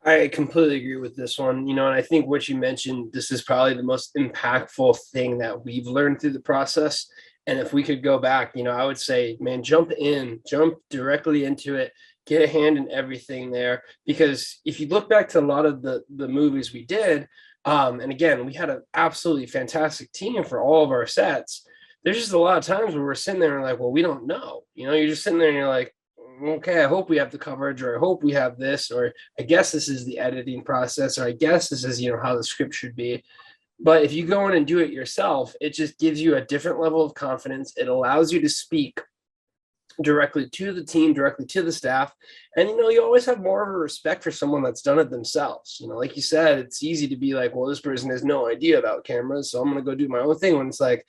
[SPEAKER 1] I completely agree with this one, and I think what you mentioned, this is probably the most impactful thing that we've learned through the process. And if we could go back, I would say, man, jump directly into it, get a hand in everything there. Because if you look back to a lot of the movies we did, and again, we had an absolutely fantastic team for all of our sets. There's just a lot of times where we're sitting there and like, well, we don't know. You're just sitting there and you're like, okay, I hope we have the coverage, or I hope we have this, or I guess this is the editing process, or I guess this is, how the script should be. But if you go in and do it yourself, it just gives you a different level of confidence. It allows you to speak directly to the team, directly to the staff. And, you always have more of a respect for someone that's done it themselves. Like you said, it's easy to be like, well, this person has no idea about cameras, so I'm going to go do my own thing. When it's like,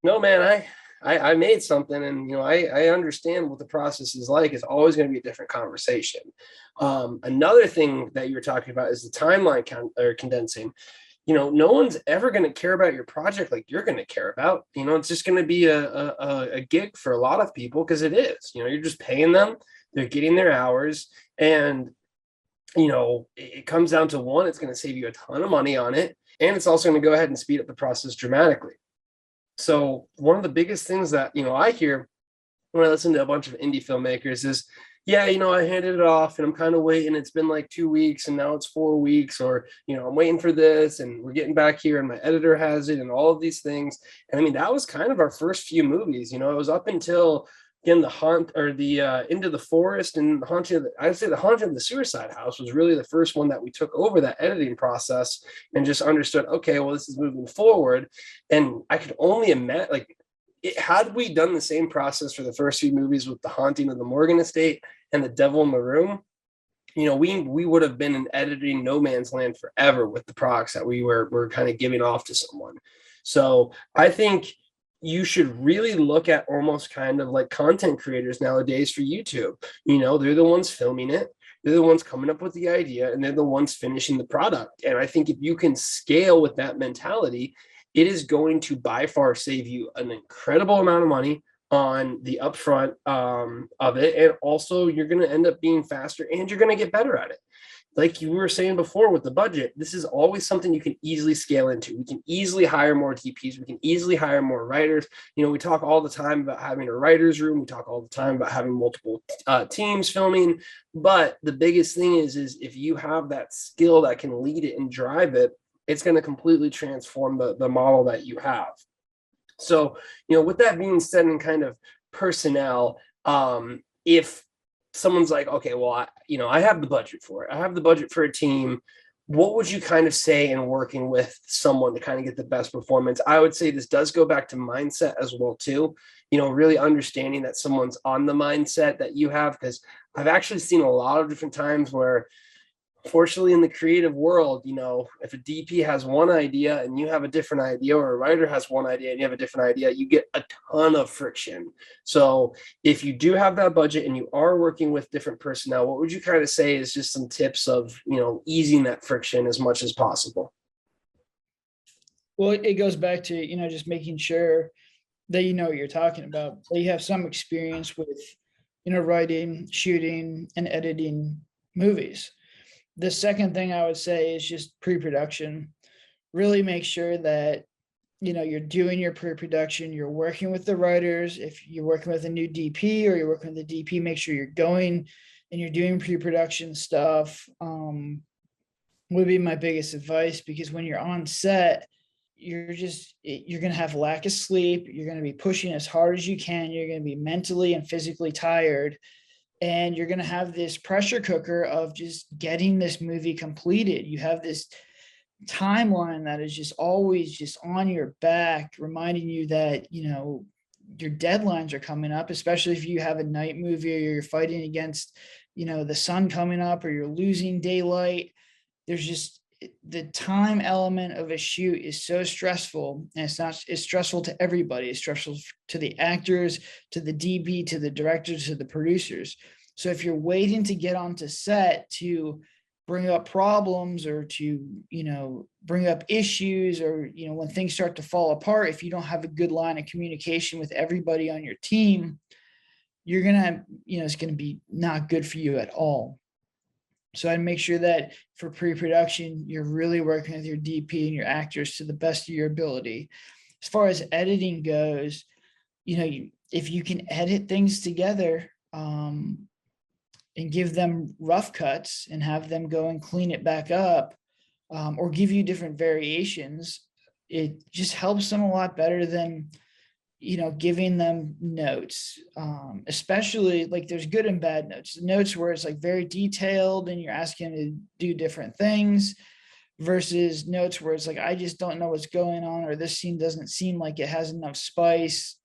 [SPEAKER 1] no, man, I made something, and I understand what the process is like. It's always going to be a different conversation. Another thing that you were talking about is the timeline condensing. No one's ever going to care about your project like you're going to care about. It's just going to be a gig for a lot of people, because it is. You're just paying them, they're getting their hours, and it comes down to one, it's going to save you a ton of money on it, and it's also going to go ahead and speed up the process dramatically. So one of the biggest things that, I hear when I listen to a bunch of indie filmmakers is, yeah, I handed it off and I'm kind of waiting. It's been like 2 weeks and now it's 4 weeks, or, I'm waiting for this and we're getting back here and my editor has it and all of these things. And I mean, that was kind of our first few movies. It was up until, again, the haunt, or the Into the Forest, and I'd say the Haunting of the Suicide House was really the first one that we took over that editing process and just understood, okay, well, this is moving forward. And I could only imagine, had we done the same process for the first few movies with The Haunting of the Morgan Estate and The Devil in the Room, we would have been in editing no man's land forever with the products that we were kind of giving off to someone. So I think you should really look at almost kind of like content creators nowadays for YouTube. They're the ones filming it, they're the ones coming up with the idea, and they're the ones finishing the product. And I think if you can scale with that mentality, it is going to by far save you an incredible amount of money on the upfront of it. And also you're going to end up being faster, and you're going to get better at it. Like you were saying before with the budget, this is always something you can easily scale into. We can easily hire more DPs. We can easily hire more writers. We talk all the time about having a writer's room. We talk all the time about having multiple teams filming. But the biggest thing is if you have that skill that can lead it and drive it, it's going to completely transform the model that you have. So, with that being said, and kind of personnel, if someone's like, okay, well, I have the budget for it, I have the budget for a team, what would you kind of say in working with someone to kind of get the best performance? I would say this does go back to mindset as well too. Really understanding that someone's on the mindset that you have, because I've actually seen a lot of different times where, fortunately, in the creative world, if a DP has one idea and you have a different idea, or a writer has one idea and you have a different idea, you get a ton of friction. So if you do have that budget and you are working with different personnel, what would you kind of say is just some tips of, easing that friction as much as possible?
[SPEAKER 2] Well, it goes back to, just making sure that you know what you're talking about, that you have some experience with, writing, shooting, and editing movies. The second thing I would say is just pre-production. Really make sure that you're doing your pre-production, you're working with the writers. If you're working with a new DP or you're working with the DP, make sure you're going and you're doing pre-production stuff. Would be my biggest advice, because when you're on set, you're going to have lack of sleep. You're going to be pushing as hard as you can. You're going to be mentally and physically tired. And you're going to have this pressure cooker of just getting this movie completed. You have this timeline that is just always just on your back, reminding you that, your deadlines are coming up, especially if you have a night movie or you're fighting against, the sun coming up, or you're losing daylight. There's just the time element of a shoot is so stressful, and it's stressful to everybody. It's stressful to the actors, to the DP, to the directors, to the producers. So if you're waiting to get onto set to bring up problems, or to, bring up issues, or, when things start to fall apart, if you don't have a good line of communication with everybody on your team, you're going to, it's going to be not good for you at all. So I'd make sure that for pre-production, you're really working with your DP and your actors to the best of your ability. As far as editing goes, if you can edit things together, and give them rough cuts and have them go and clean it back up, or give you different variations, it just helps them a lot better than, giving them notes. Especially, like, there's good and bad notes. Notes where it's like very detailed and you're asking them to do different things, versus notes where it's like, I just don't know what's going on, or this scene doesn't seem like it has enough spice,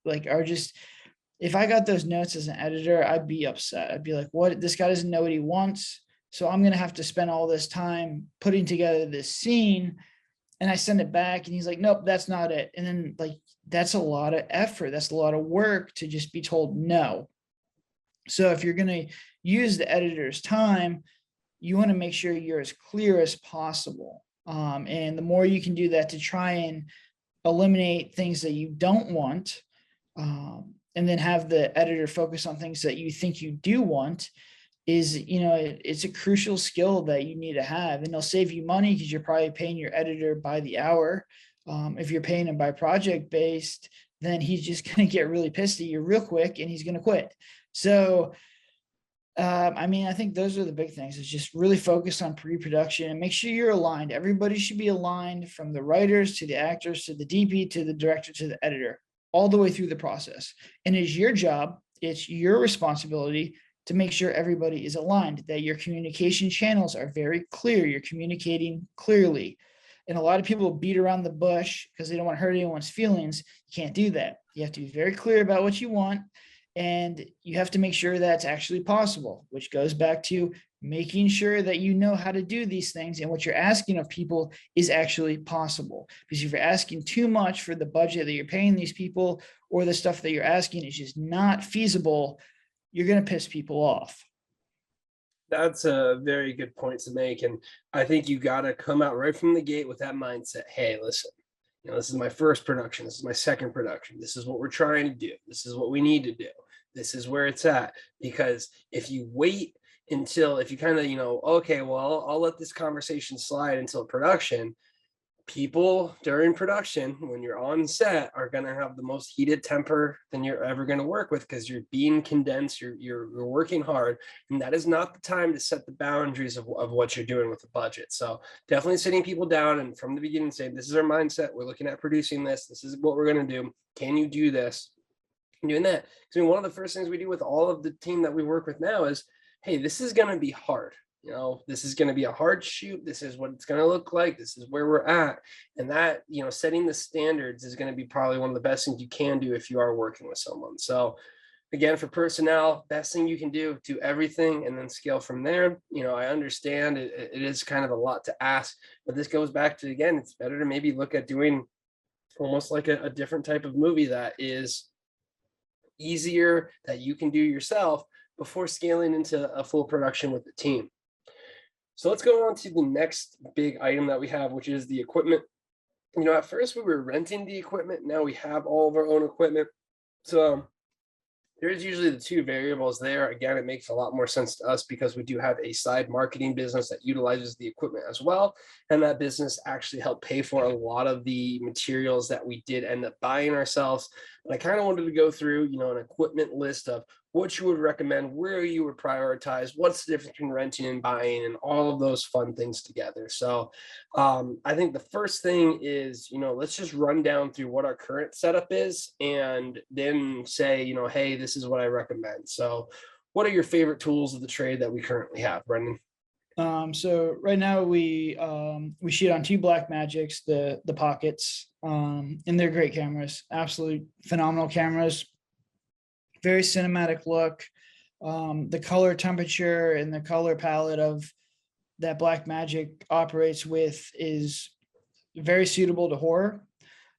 [SPEAKER 2] if I got those notes as an editor, I'd be upset. I'd be like, what? This guy doesn't know what he wants. So I'm going to have to spend all this time putting together this scene. And I send it back and he's like, nope, that's not it. And then, that's a lot of effort. That's a lot of work to just be told no. So if you're going to use the editor's time, you want to make sure you're as clear as possible. And the more you can do that to try and eliminate things that you don't want, and then have the editor focus on things that you think you do want, is, it's a crucial skill that you need to have. And they'll save you money because you're probably paying your editor by the hour. If you're paying him by project based, then he's just going to get really pissed at you real quick and he's going to quit. So, I think those are the big things. Is just really focus on pre-production and make sure you're aligned. Everybody should be aligned, from the writers to the actors to the DP to the director to the editor, all the way through the process. And it's your job, it's your responsibility to make sure everybody is aligned, that your communication channels are very clear, you're communicating clearly. And a lot of people beat around the bush because they don't want to hurt anyone's feelings. You can't do that. You have to be very clear about what you want, and you have to make sure that's actually possible, which goes back to making sure that you know how to do these things and what you're asking of people is actually possible. Because if you're asking too much for the budget that you're paying these people, or the stuff that you're asking is just not feasible, you're going to piss people off.
[SPEAKER 1] That's a very good point to make. And I think you got to come out right from the gate with that mindset. Hey, listen, this is my first production. This is my second production. This is what we're trying to do. This is what we need to do. This is where it's at. Because if you wait until, if you kind of, okay, well, I'll let this conversation slide until production, people during production, when you're on set, are going to have the most heated temper than you're ever going to work with, because you're being condensed, you're working hard, and that is not the time to set the boundaries of what you're doing with the budget. So definitely sitting people down and from the beginning saying, this is our mindset, we're looking at producing this is what we're going to do, can you do this, and doing that. Because one of the first things we do with all of the team that we work with now is, hey, this is going to be hard. This is going to be a hard shoot. This is what it's going to look like. This is where we're at. And that, setting the standards is going to be probably one of the best things you can do if you are working with someone. So again, for personnel, best thing you can do everything and then scale from there. I understand it is kind of a lot to ask, but this goes back to, again, it's better to maybe look at doing almost like a different type of movie that is easier, that you can do yourself, before scaling into a full production with the team. So let's go on to the next big item that we have, which is the equipment. At first we were renting the equipment. Now we have all of our own equipment. So There's usually the two variables there. Again, it makes a lot more sense to us because we do have a side marketing business that utilizes the equipment as well. And that business actually helped pay for a lot of the materials that we did end up buying ourselves. But I kind of wanted to go through, an equipment list of what you would recommend, where you would prioritize, what's the difference between renting and buying, and all of those fun things together. So I think the first thing is, let's just run down through what our current setup is and then say, hey, this is what I recommend. So what are your favorite tools of the trade that we currently have, Brendan?
[SPEAKER 2] So right now we shoot on two Blackmagics, the pockets, and they're great cameras, absolutely phenomenal cameras, very cinematic look. The color temperature and the color palette of that Blackmagic operates with is very suitable to horror.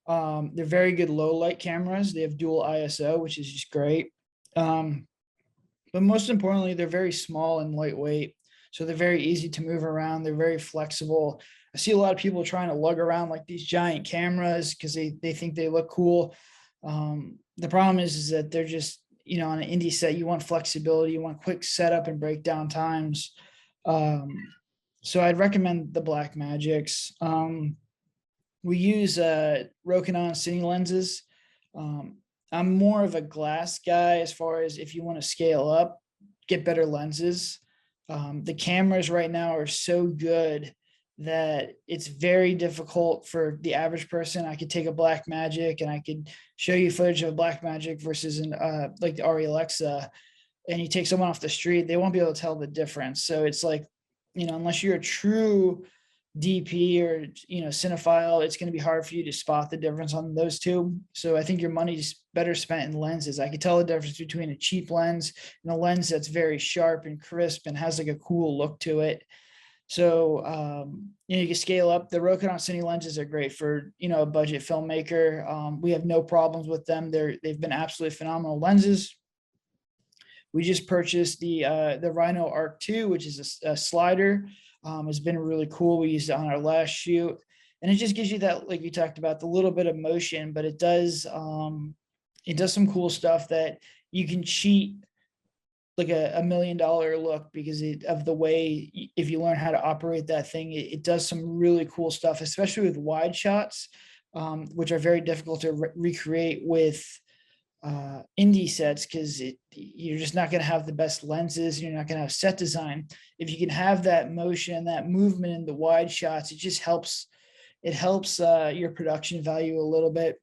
[SPEAKER 2] They're very good low light cameras. They have dual ISO, which is just great. But most importantly, they're very small and lightweight. So they're very easy to move around. They're very flexible. I see a lot of people trying to lug around like these giant cameras because they think they look cool. The problem is that they're just, on an indie set, you want flexibility, you want quick setup and breakdown times. So I'd recommend the Blackmagics. We use Rokinon Cine lenses. I'm more of a glass guy as far as if you want to scale up, get better lenses. The cameras right now are so good that it's very difficult for the average person. I could take a Blackmagic and I could show you footage of a Blackmagic versus like the Arri Alexa, and you take someone off the street, they won't be able to tell the difference. So it's like, unless you're a true DP or cinephile, it's going to be hard for you to spot the difference on those two. So I think your money's better spent in lenses. I could tell the difference between a cheap lens and a lens that's very sharp and crisp and has like a cool look to it. So you can scale up. The Rokinon Cine lenses are great for a budget filmmaker. We have no problems with them. They've been absolutely phenomenal lenses. We just purchased the Rhino Arc 2, which is a slider. It's been really cool. We used it on our last shoot, and it just gives you that, like you talked about, the little bit of motion, but it does some cool stuff that you can cheat like a $1 million look because of the way, if you learn how to operate that thing, it does some really cool stuff, especially with wide shots, which are very difficult to recreate with indie sets because you're just not going to have the best lenses. You're not going to have set design. If you can have that motion, that movement in the wide shots, it just helps. It helps your production value a little bit.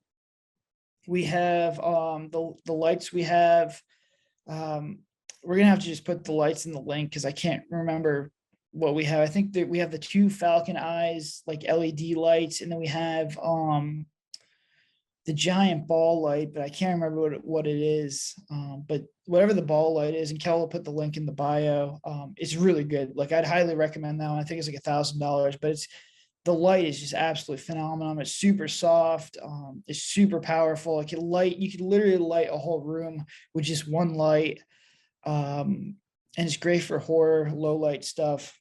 [SPEAKER 2] We have the lights we have. We're going to have to just put the lights in the link because I can't remember what we have. I think that we have the two Falcon Eyes, like LED lights, and then we have the giant ball light, but I can't remember what it is. But whatever the ball light is, and Kel will put the link in the bio. It's really good. Like, I'd highly recommend that one. I think it's like $1,000, but the light is just absolutely phenomenal. It's super soft. It's super powerful. You could literally light a whole room with just one light. And it's great for horror, low light stuff.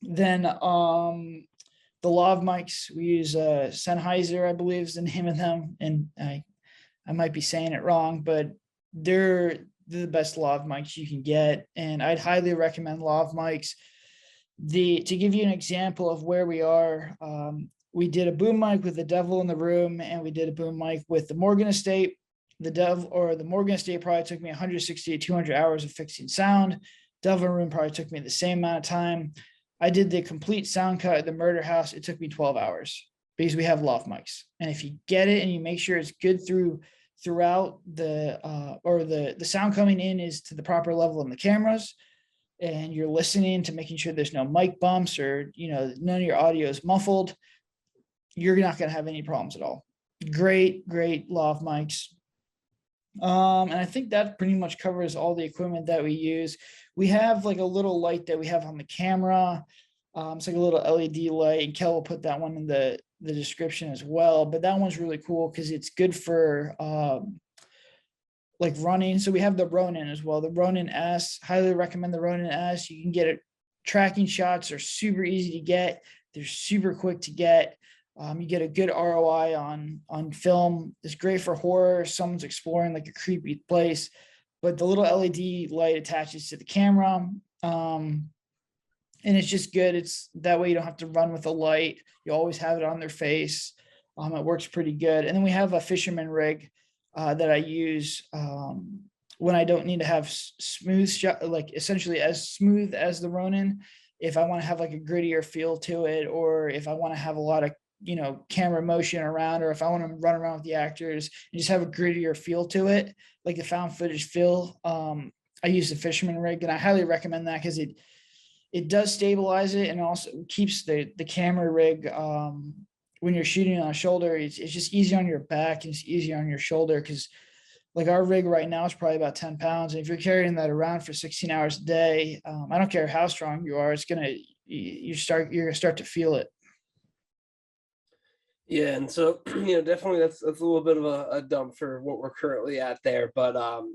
[SPEAKER 2] Then the lav mics, we use Sennheiser, I believe is the name of them, and I might be saying it wrong, but they're the best lav mics you can get, and I'd highly recommend lav mics. To give you an example of where we are, we did a boom mic with the Devil in the Room, and we did a boom mic with the Morgan Estate. The Morgan Estate probably took me 160 to 200 hours of fixing sound. Devil in the Room probably took me the same amount of time. I did the complete sound cut at the Murder House. It took me 12 hours because we have lav mics. And if you get it and you make sure it's good throughout the sound coming in is to the proper level in the cameras, and you're listening to making sure there's no mic bumps or, none of your audio is muffled, you're not going to have any problems at all. Great lav mics. And I think that pretty much covers all the equipment that we use. We have like a little light that we have on the camera. It's like a little LED light, and Kel will put that one in the description as well. But that one's really cool because it's good for like running. So we have the Ronin as well. The Ronin S, highly recommend the Ronin S. You can get it. Tracking shots are super easy to get. They're super quick to get. You get a good ROI on film. It's great for horror. Someone's exploring like a creepy place, but the little LED light attaches to the camera. And it's just good. It's that way you don't have to run with a light. You always have it on their face. It works pretty good. And then we have a fisherman rig that I use when I don't need to have smooth shot, like essentially as smooth as the Ronin. If I want to have like a grittier feel to it, or if I want to have a lot of camera motion around, or if I want to run around with the actors and just have a grittier feel to it, like the found footage feel. I use the fisherman rig, and I highly recommend that because it does stabilize it, and also keeps the camera rig when you're shooting on a shoulder. It's just easy on your back and it's easy on your shoulder, because like our rig right now is probably about 10 pounds. And if you're carrying that around for 16 hours a day, I don't care how strong you are, you're gonna start to feel it.
[SPEAKER 1] Yeah, and so definitely that's a little bit of a dump for what we're currently at there. But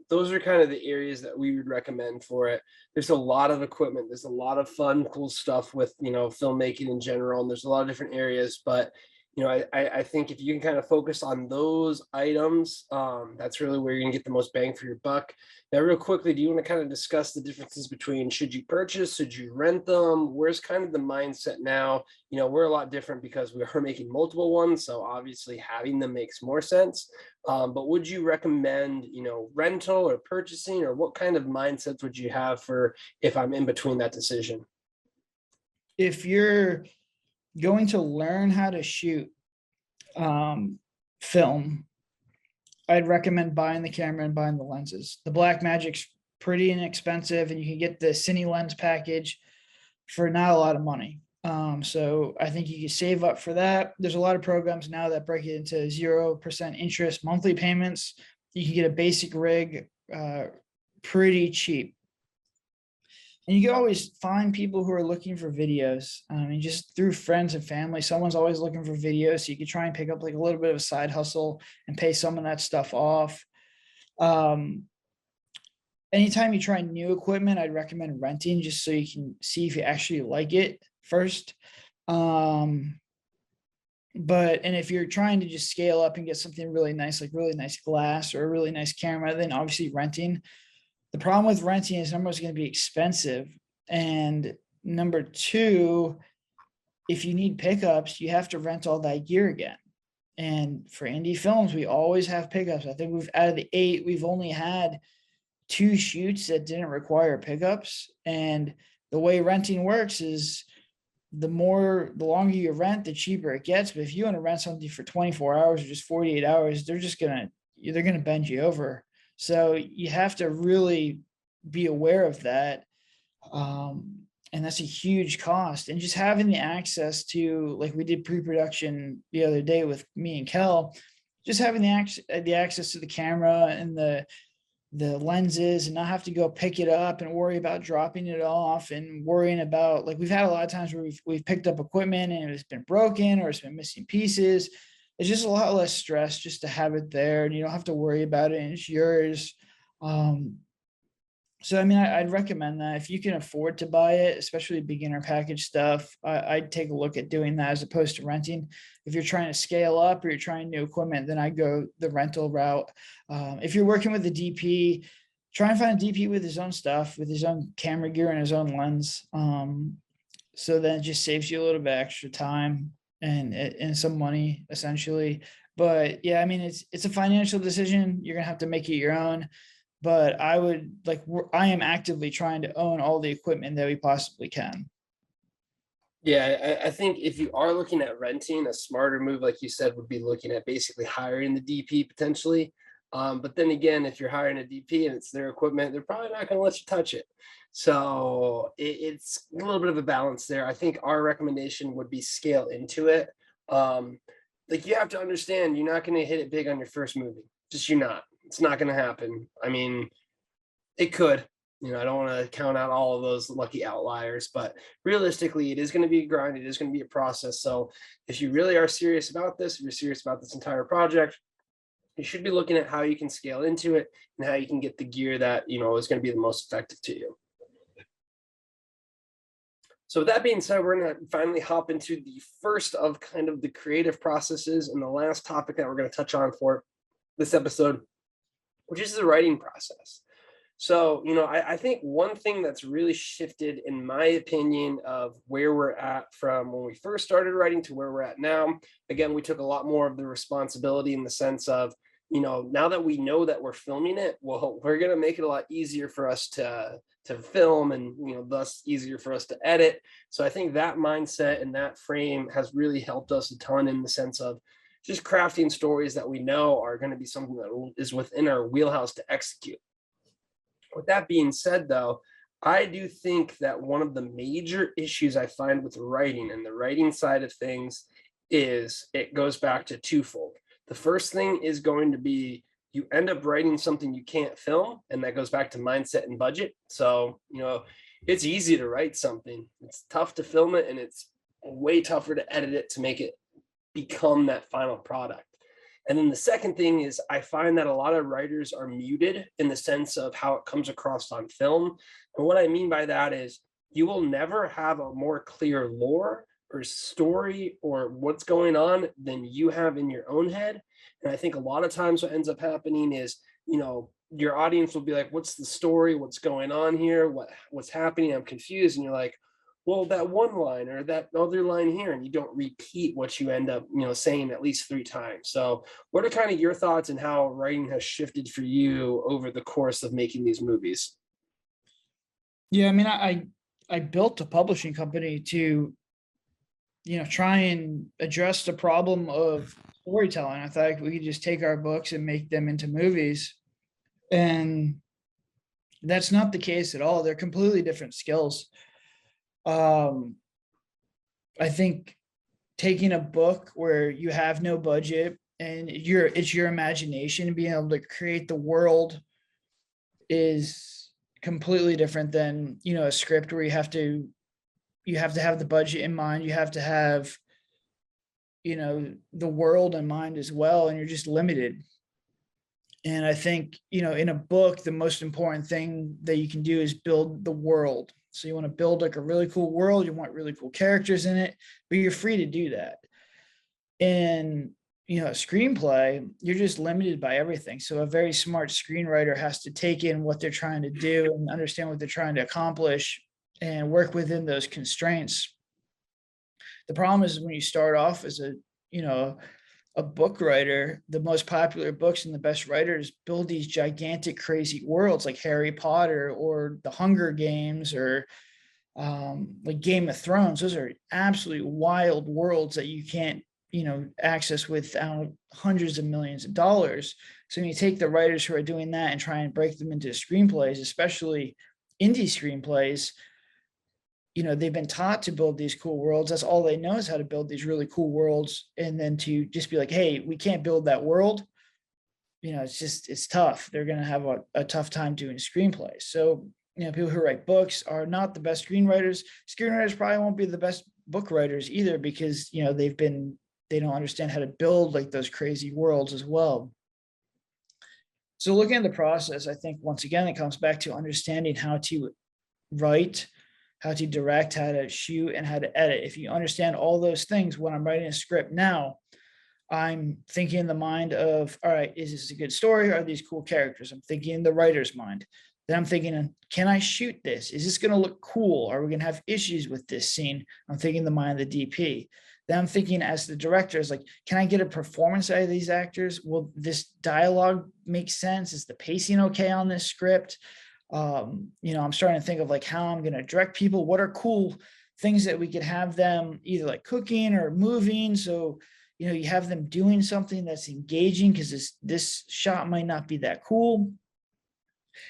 [SPEAKER 1] those are kind of the areas that we would recommend for it. There's a lot of equipment. There's a lot of fun, cool stuff with filmmaking in general, and there's a lot of different areas. But I think if you can kind of focus on those items, that's really where you're gonna get the most bang for your buck. Now, real quickly, do you want to kind of discuss the differences between should you purchase, should you rent them? Where's kind of the mindset now? We're a lot different because we are making multiple ones, so obviously having them makes more sense. But would you recommend, rental or purchasing, or what kind of mindsets would you have for if I'm in between that decision?
[SPEAKER 2] If you're going to learn how to shoot film, I'd recommend buying the camera and buying the lenses. The Blackmagic's pretty inexpensive, and you can get the Cine Lens package for not a lot of money. So I think you can save up for that. There's a lot of programs now that break it into 0% interest monthly payments. You can get a basic rig pretty cheap. And you can always find people who are looking for videos. And just through friends and family, someone's always looking for videos. So you could try and pick up like a little bit of a side hustle and pay some of that stuff off. Anytime you try new equipment, I'd recommend renting, just so you can see if you actually like it first. And if you're trying to just scale up and get something really nice, like really nice glass or a really nice camera, then obviously renting. The problem with renting is, number one, it's going to be expensive. And number two, if you need pickups, you have to rent all that gear again. And for indie films, we always have pickups. I think out of the 8, we've only had 2 shoots that didn't require pickups. And the way renting works is the longer you rent, the cheaper it gets. But if you want to rent something for 24 hours or just 48 hours, they're going to bend you over. So you have to really be aware of that. And that's a huge cost. And just having the access to, like we did pre-production the other day with me and Kel, just having the access to the camera and the lenses, and not have to go pick it up and worry about dropping it off, and worrying about, like, we've had a lot of times where we've picked up equipment and it's been broken or it's been missing pieces. It's just a lot less stress just to have it there, and you don't have to worry about it, and it's yours. So, I mean, I'd recommend that if you can afford to buy it, especially beginner package stuff. I'd take a look at doing that as opposed to renting. If you're trying to scale up or you're trying new equipment, then I go the rental route. If you're working with a DP, try and find a DP with his own stuff, with his own camera gear and his own lens. So then it just saves you a little bit extra time and some money, essentially. But yeah, I mean, it's a financial decision. You're gonna have to make it your own. But I am actively trying to own all the equipment that we possibly can.
[SPEAKER 1] Yeah, I think if you are looking at renting, a smarter move, like you said, would be looking at basically hiring the DP potentially. But then again, if you're hiring a DP and it's their equipment, they're probably not going to let you touch it. So it's a little bit of a balance there. I think our recommendation would be scale into it. Like, you have to understand, you're not going to hit it big on your first movie. Just, you're not. It's not going to happen. I mean, it could. I don't want to count out all of those lucky outliers, but realistically, it is going to be a grind. It is going to be a process. So if you really are serious about this, if you're serious about this entire project, you should be looking at how you can scale into it and how you can get the gear that, is going to be the most effective to you. So with that being said, we're going to finally hop into the first of kind of the creative processes and the last topic that we're going to touch on for this episode, which is the writing process. So, I think one thing that's really shifted, in my opinion, of where we're at from when we first started writing to where we're at now. Again, we took a lot more of the responsibility in the sense of, now that we know that we're filming it, well, we're going to make it a lot easier for us to film, and thus easier for us to edit. So I think that mindset and that frame has really helped us a ton in the sense of just crafting stories that we know are going to be something that is within our wheelhouse to execute. With that being said, though, I do think that one of the major issues I find with writing and the writing side of things is it goes back to twofold. The first thing is going to be you end up writing something you can't film, and that goes back to mindset and budget. So, it's easy to write something. It's tough to film it, and it's way tougher to edit it to make it become that final product. And then the second thing is I find that a lot of writers are muted in the sense of how it comes across on film. And what I mean by that is you will never have a more clear lore or story or what's going on than you have in your own head. And I think a lot of times what ends up happening is, your audience will be like, what's the story? What's going on here? What's happening? I'm confused. And you're like, well, that one line or that other line here, and you don't repeat what you end up, saying at least 3 times. So what are kind of your thoughts and how writing has shifted for you over the course of making these movies?
[SPEAKER 2] Yeah, I mean, I built a publishing company to, try and address the problem of storytelling. I thought we could just take our books and make them into movies. And that's not the case at all. They're completely different skills. I think taking a book where you have no budget and it's your imagination and being able to create the world is completely different than, a script where you have to have the budget in mind. You have to have, the world in mind as well. And you're just limited. And I think, in a book, the most important thing that you can do is build the world. So you want to build like a really cool world. You want really cool characters in it, but you're free to do that. In, a screenplay, you're just limited by everything. So a very smart screenwriter has to take in what they're trying to do and understand what they're trying to accomplish and work within those constraints. The problem is when you start off as a book writer, the most popular books and the best writers build these gigantic, crazy worlds like Harry Potter or the Hunger Games or like Game of Thrones. Those are absolutely wild worlds that you can't, access without hundreds of millions of dollars. So when you take the writers who are doing that and try and break them into screenplays, especially indie screenplays, they've been taught to build these cool worlds. That's all they know is how to build these really cool worlds. And then to just be like, hey, we can't build that world. It's tough. They're going to have a tough time doing screenplays. So, people who write books are not the best screenwriters. Screenwriters probably won't be the best book writers either because, they don't understand how to build like those crazy worlds as well. So looking at the process, I think once again, it comes back to understanding how to write, how to direct, how to shoot, and how to edit. If you understand all those things, when I'm writing a script now, I'm thinking in the mind of, all right, is this a good story? Are these cool characters? I'm thinking in the writer's mind. Then I'm thinking, can I shoot this? Is this going to look cool? Are we going to have issues with this scene? I'm thinking in the mind of the DP. Then I'm thinking as the director is like, can I get a performance out of these actors? Will this dialogue make sense? Is the pacing okay on this script? I'm starting to think of like how I'm going to direct people. What are cool things that we could have them either like cooking or moving? So, you have them doing something that's engaging because this shot might not be that cool.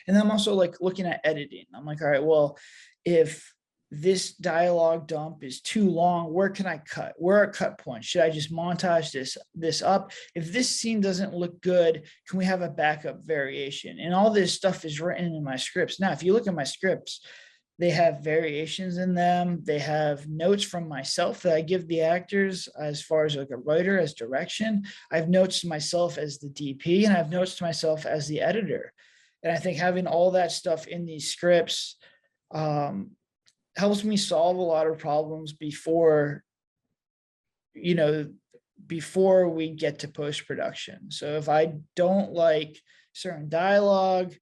[SPEAKER 2] And then I'm also like looking at editing. I'm like, all right, well, if this dialogue dump is too long, where can I cut? Where are cut points? Should I just montage this up? If this scene doesn't look good, can we have a backup variation? And all this stuff is written in my scripts. Now, if you look at my scripts, they have variations in them. They have notes from myself that I give the actors as far as like a writer, as direction. I have notes to myself as the DP, and I have notes to myself as the editor. And I think having all that stuff in these scripts helps me solve a lot of problems before, you know, before we get to post production. So if I don't like certain dialogue,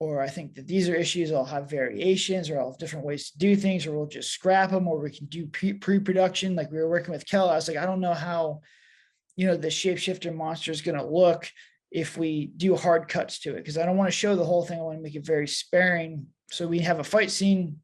[SPEAKER 2] or I think that these are issues, I'll have variations, or I'll have different ways to do things, or we'll just scrap them, or we can do pre-production. Like we were working with Kel, I was like, I don't know how, the shapeshifter monster is going to look if we do hard cuts to it, because I don't want to show the whole thing. I want to make it very sparing. So we have a fight scene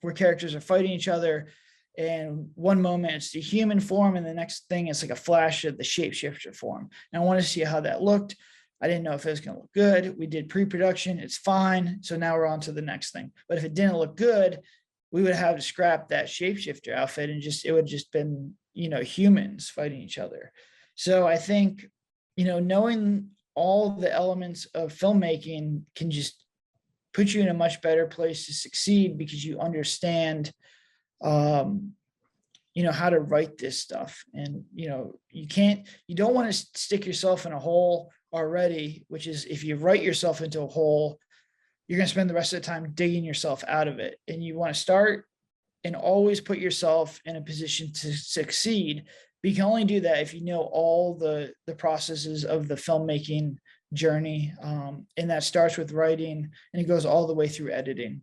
[SPEAKER 2] where characters are fighting each other, and one moment it's the human form, and the next thing it's like a flash of the shapeshifter form. And I want to see how that looked. I didn't know if it was going to look good. We did pre-production. It's fine. So now we're on to the next thing. But if it didn't look good, we would have to scrap that shapeshifter outfit, and it would just been, humans fighting each other. So I think, knowing all the elements of filmmaking can just put you in a much better place to succeed, because you understand, how to write this stuff. And, you don't want to stick yourself in a hole already, which is, if you write yourself into a hole, you're going to spend the rest of the time digging yourself out of it. And you want to start and always put yourself in a position to succeed. But you can only do that if you know all the processes of the filmmaking journey. And that starts with writing, and it goes all the way through editing.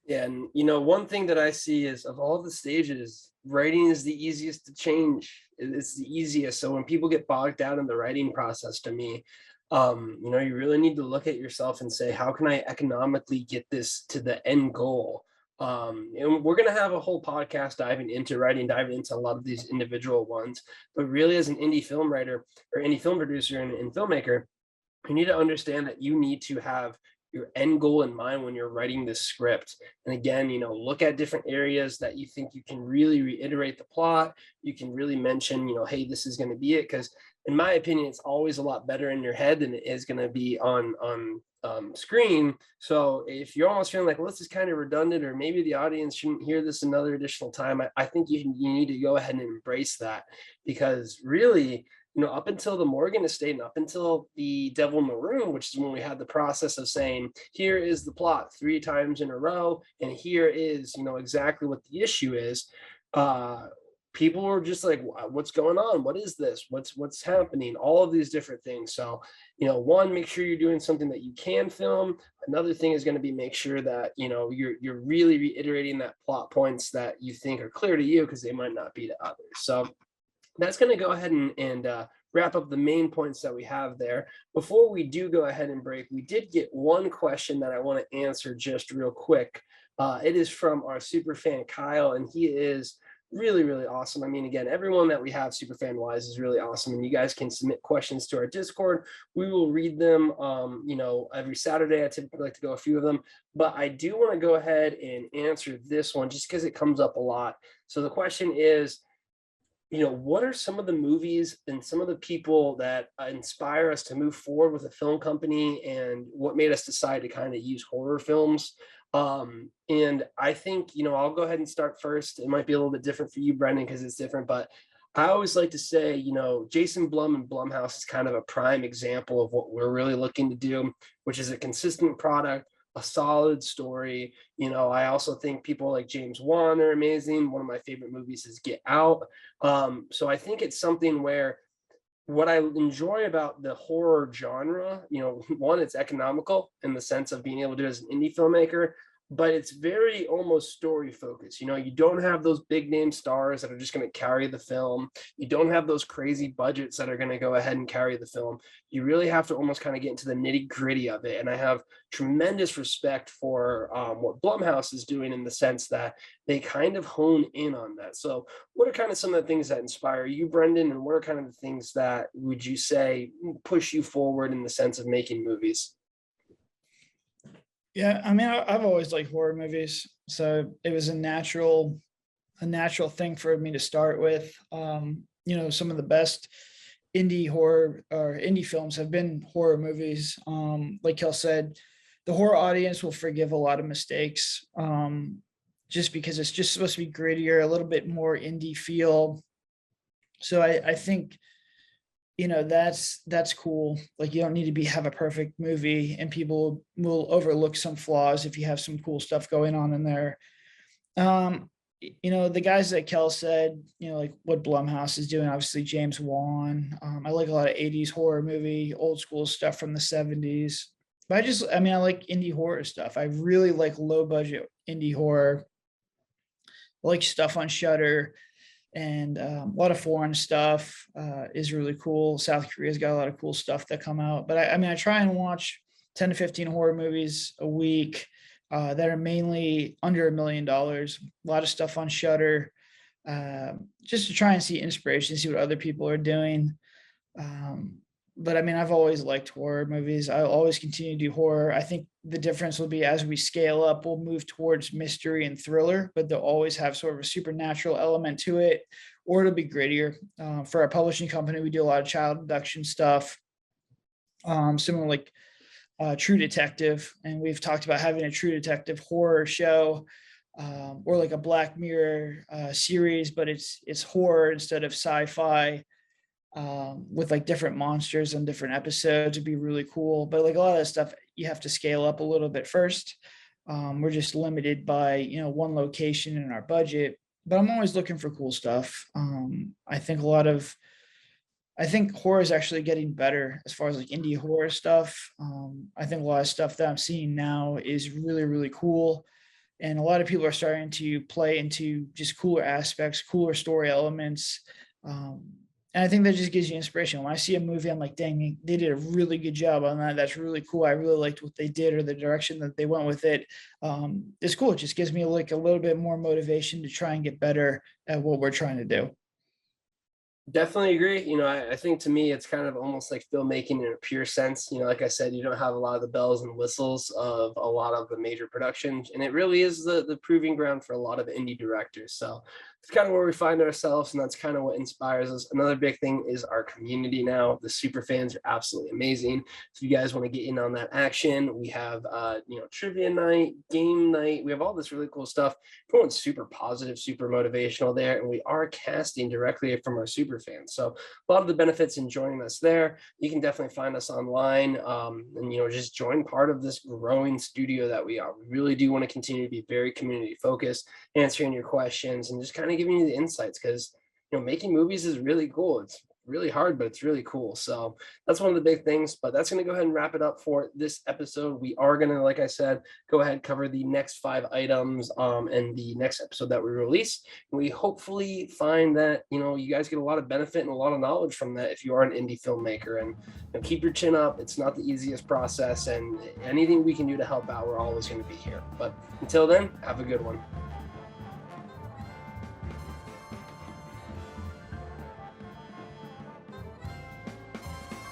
[SPEAKER 1] Yeah, and one thing that I see is, of all the stages, writing is the easiest to change. It's the easiest. So when people get bogged down in the writing process, to me, you really need to look at yourself and say, how can I economically get this to the end goal? And we're going to have a whole podcast diving into writing, diving into a lot of these individual ones. But really, as an indie film writer or indie film producer and filmmaker, you need to understand that you need to have your end goal in mind when you're writing this script. And again, look at different areas that you think you can really reiterate the plot. You can really mention, hey, this is going to be it. Because in my opinion, it's always a lot better in your head than it is going to be on screen. So if you're almost feeling like, well, this is kind of redundant, or maybe the audience shouldn't hear this another additional time, I think you need to go ahead and embrace that. Because really, up until the Morgan estate and up until the Devil in the Room, which is when we had the process of saying, here is the plot 3 times in a row, and here is, exactly what the issue is. People were just like, what's going on? What is this? What's happening? All of these different things. So, one, make sure you're doing something that you can film. Another thing is going to be make sure that, you're really reiterating that plot points that you think are clear to you, because they might not be to others. So that's going to go ahead and wrap up the main points that we have there. Before we do go ahead and break, we did get one question that I want to answer just real quick. It is from our super fan, Kyle, and he is really, really awesome. I mean, again, everyone that we have super fan wise is really awesome, and you guys can submit questions to our Discord. We will read them, every Saturday. I typically like to go a few of them, but I do want to go ahead and answer this one just because it comes up a lot. So the question is, what are some of the movies and some of the people that inspire us to move forward with a film company, and what made us decide to kind of use horror films? And I think, I'll go ahead and start first. It might be a little bit different for you, Brendan, because it's different, but I always like to say, Jason Blum and Blumhouse is kind of a prime example of what we're really looking to do, which is a consistent product, a solid story. I also think people like James Wan are amazing. One of my favorite movies is Get Out. So I think it's something where, what I enjoy about the horror genre, one, it's economical in the sense of being able to do it as an indie filmmaker, but it's very almost story focused. You don't have those big name stars that are just going to carry the film. You don't have those crazy budgets that are going to go ahead and carry the film. You really have to almost kind of get into the nitty gritty of it. And I have tremendous respect for what Blumhouse is doing, in the sense that they kind of hone in on that. So what are kind of some of the things that inspire you, Brendan? And what are kind of the things that, would you say, push you forward in the sense of making movies?
[SPEAKER 2] Yeah, I mean, I've always liked horror movies, so it was a natural thing for me to start with. Some of the best indie horror or indie films have been horror movies. Like Kel said, the horror audience will forgive a lot of mistakes, just because it's just supposed to be grittier, a little bit more indie feel. So I think, that's cool. Like, you don't need to have a perfect movie, and people will overlook some flaws if you have some cool stuff going on in there. The guys that Kel said, like what Blumhouse is doing, obviously James Wan. I like a lot of 80s horror movie, old school stuff from the 70s. But I like indie horror stuff. I really like low budget indie horror. I like stuff on Shudder, and a lot of foreign stuff is really cool. South Korea's got a lot of cool stuff that come out. But I try and watch 10 to 15 horror movies a week that are mainly under $1 million. A lot of stuff on Shudder, just to try and see inspiration, see what other people are doing. But I've always liked horror movies. I'll always continue to do horror. I think the difference will be as we scale up, we'll move towards mystery and thriller, but they'll always have sort of a supernatural element to it, or it'll be grittier. For our publishing company, we do a lot of child abduction stuff, similar like True Detective, and we've talked about having a True Detective horror show, or like a Black Mirror series, but it's horror instead of sci-fi, with like different monsters and different episodes. Would be really cool. But like a lot of that stuff, you have to scale up a little bit first. We're just limited by one location in our budget, but I'm always looking for cool stuff. I think horror is actually getting better as far as like indie horror stuff. I think a lot of stuff that I'm seeing now is really, really cool. And a lot of people are starting to play into just cooler aspects, cooler story elements. And I think that just gives you inspiration. When I see a movie, I'm like, dang, they did a really good job on that. That's really cool. I really liked what they did, or the direction that they went with it. It's cool. It just gives me like a little bit more motivation to try and get better at what we're trying to do.
[SPEAKER 1] Definitely agree. I think to me, it's kind of almost like filmmaking in a pure sense. Like I said, you don't have a lot of the bells and whistles of a lot of the major productions, and it really is the proving ground for a lot of indie directors. So it's kind of where we find ourselves, and that's kind of what inspires us. Another big thing is our community now. The super fans are absolutely amazing. If you guys want to get in on that action, we have trivia night, game night. We have all this really cool stuff. Everyone's super positive, super motivational there, and we are casting directly from our super fans. So a lot of the benefits in joining us there. You can definitely find us online, and just join part of this growing studio that we are. We really do want to continue to be very community focused, answering your questions and just kind of giving you the insights, because making movies is really cool. It's really hard, but it's really cool. So that's one of the big things. But that's going to go ahead and wrap it up for this episode. We are going to, like I said, go ahead and cover the next 5 items and the next episode that we release. And we hopefully find that you guys get a lot of benefit and a lot of knowledge from that if you are an indie filmmaker. And keep your chin up. It's not the easiest process, and anything we can do to help out, we're always going to be here. But until then, have a good one.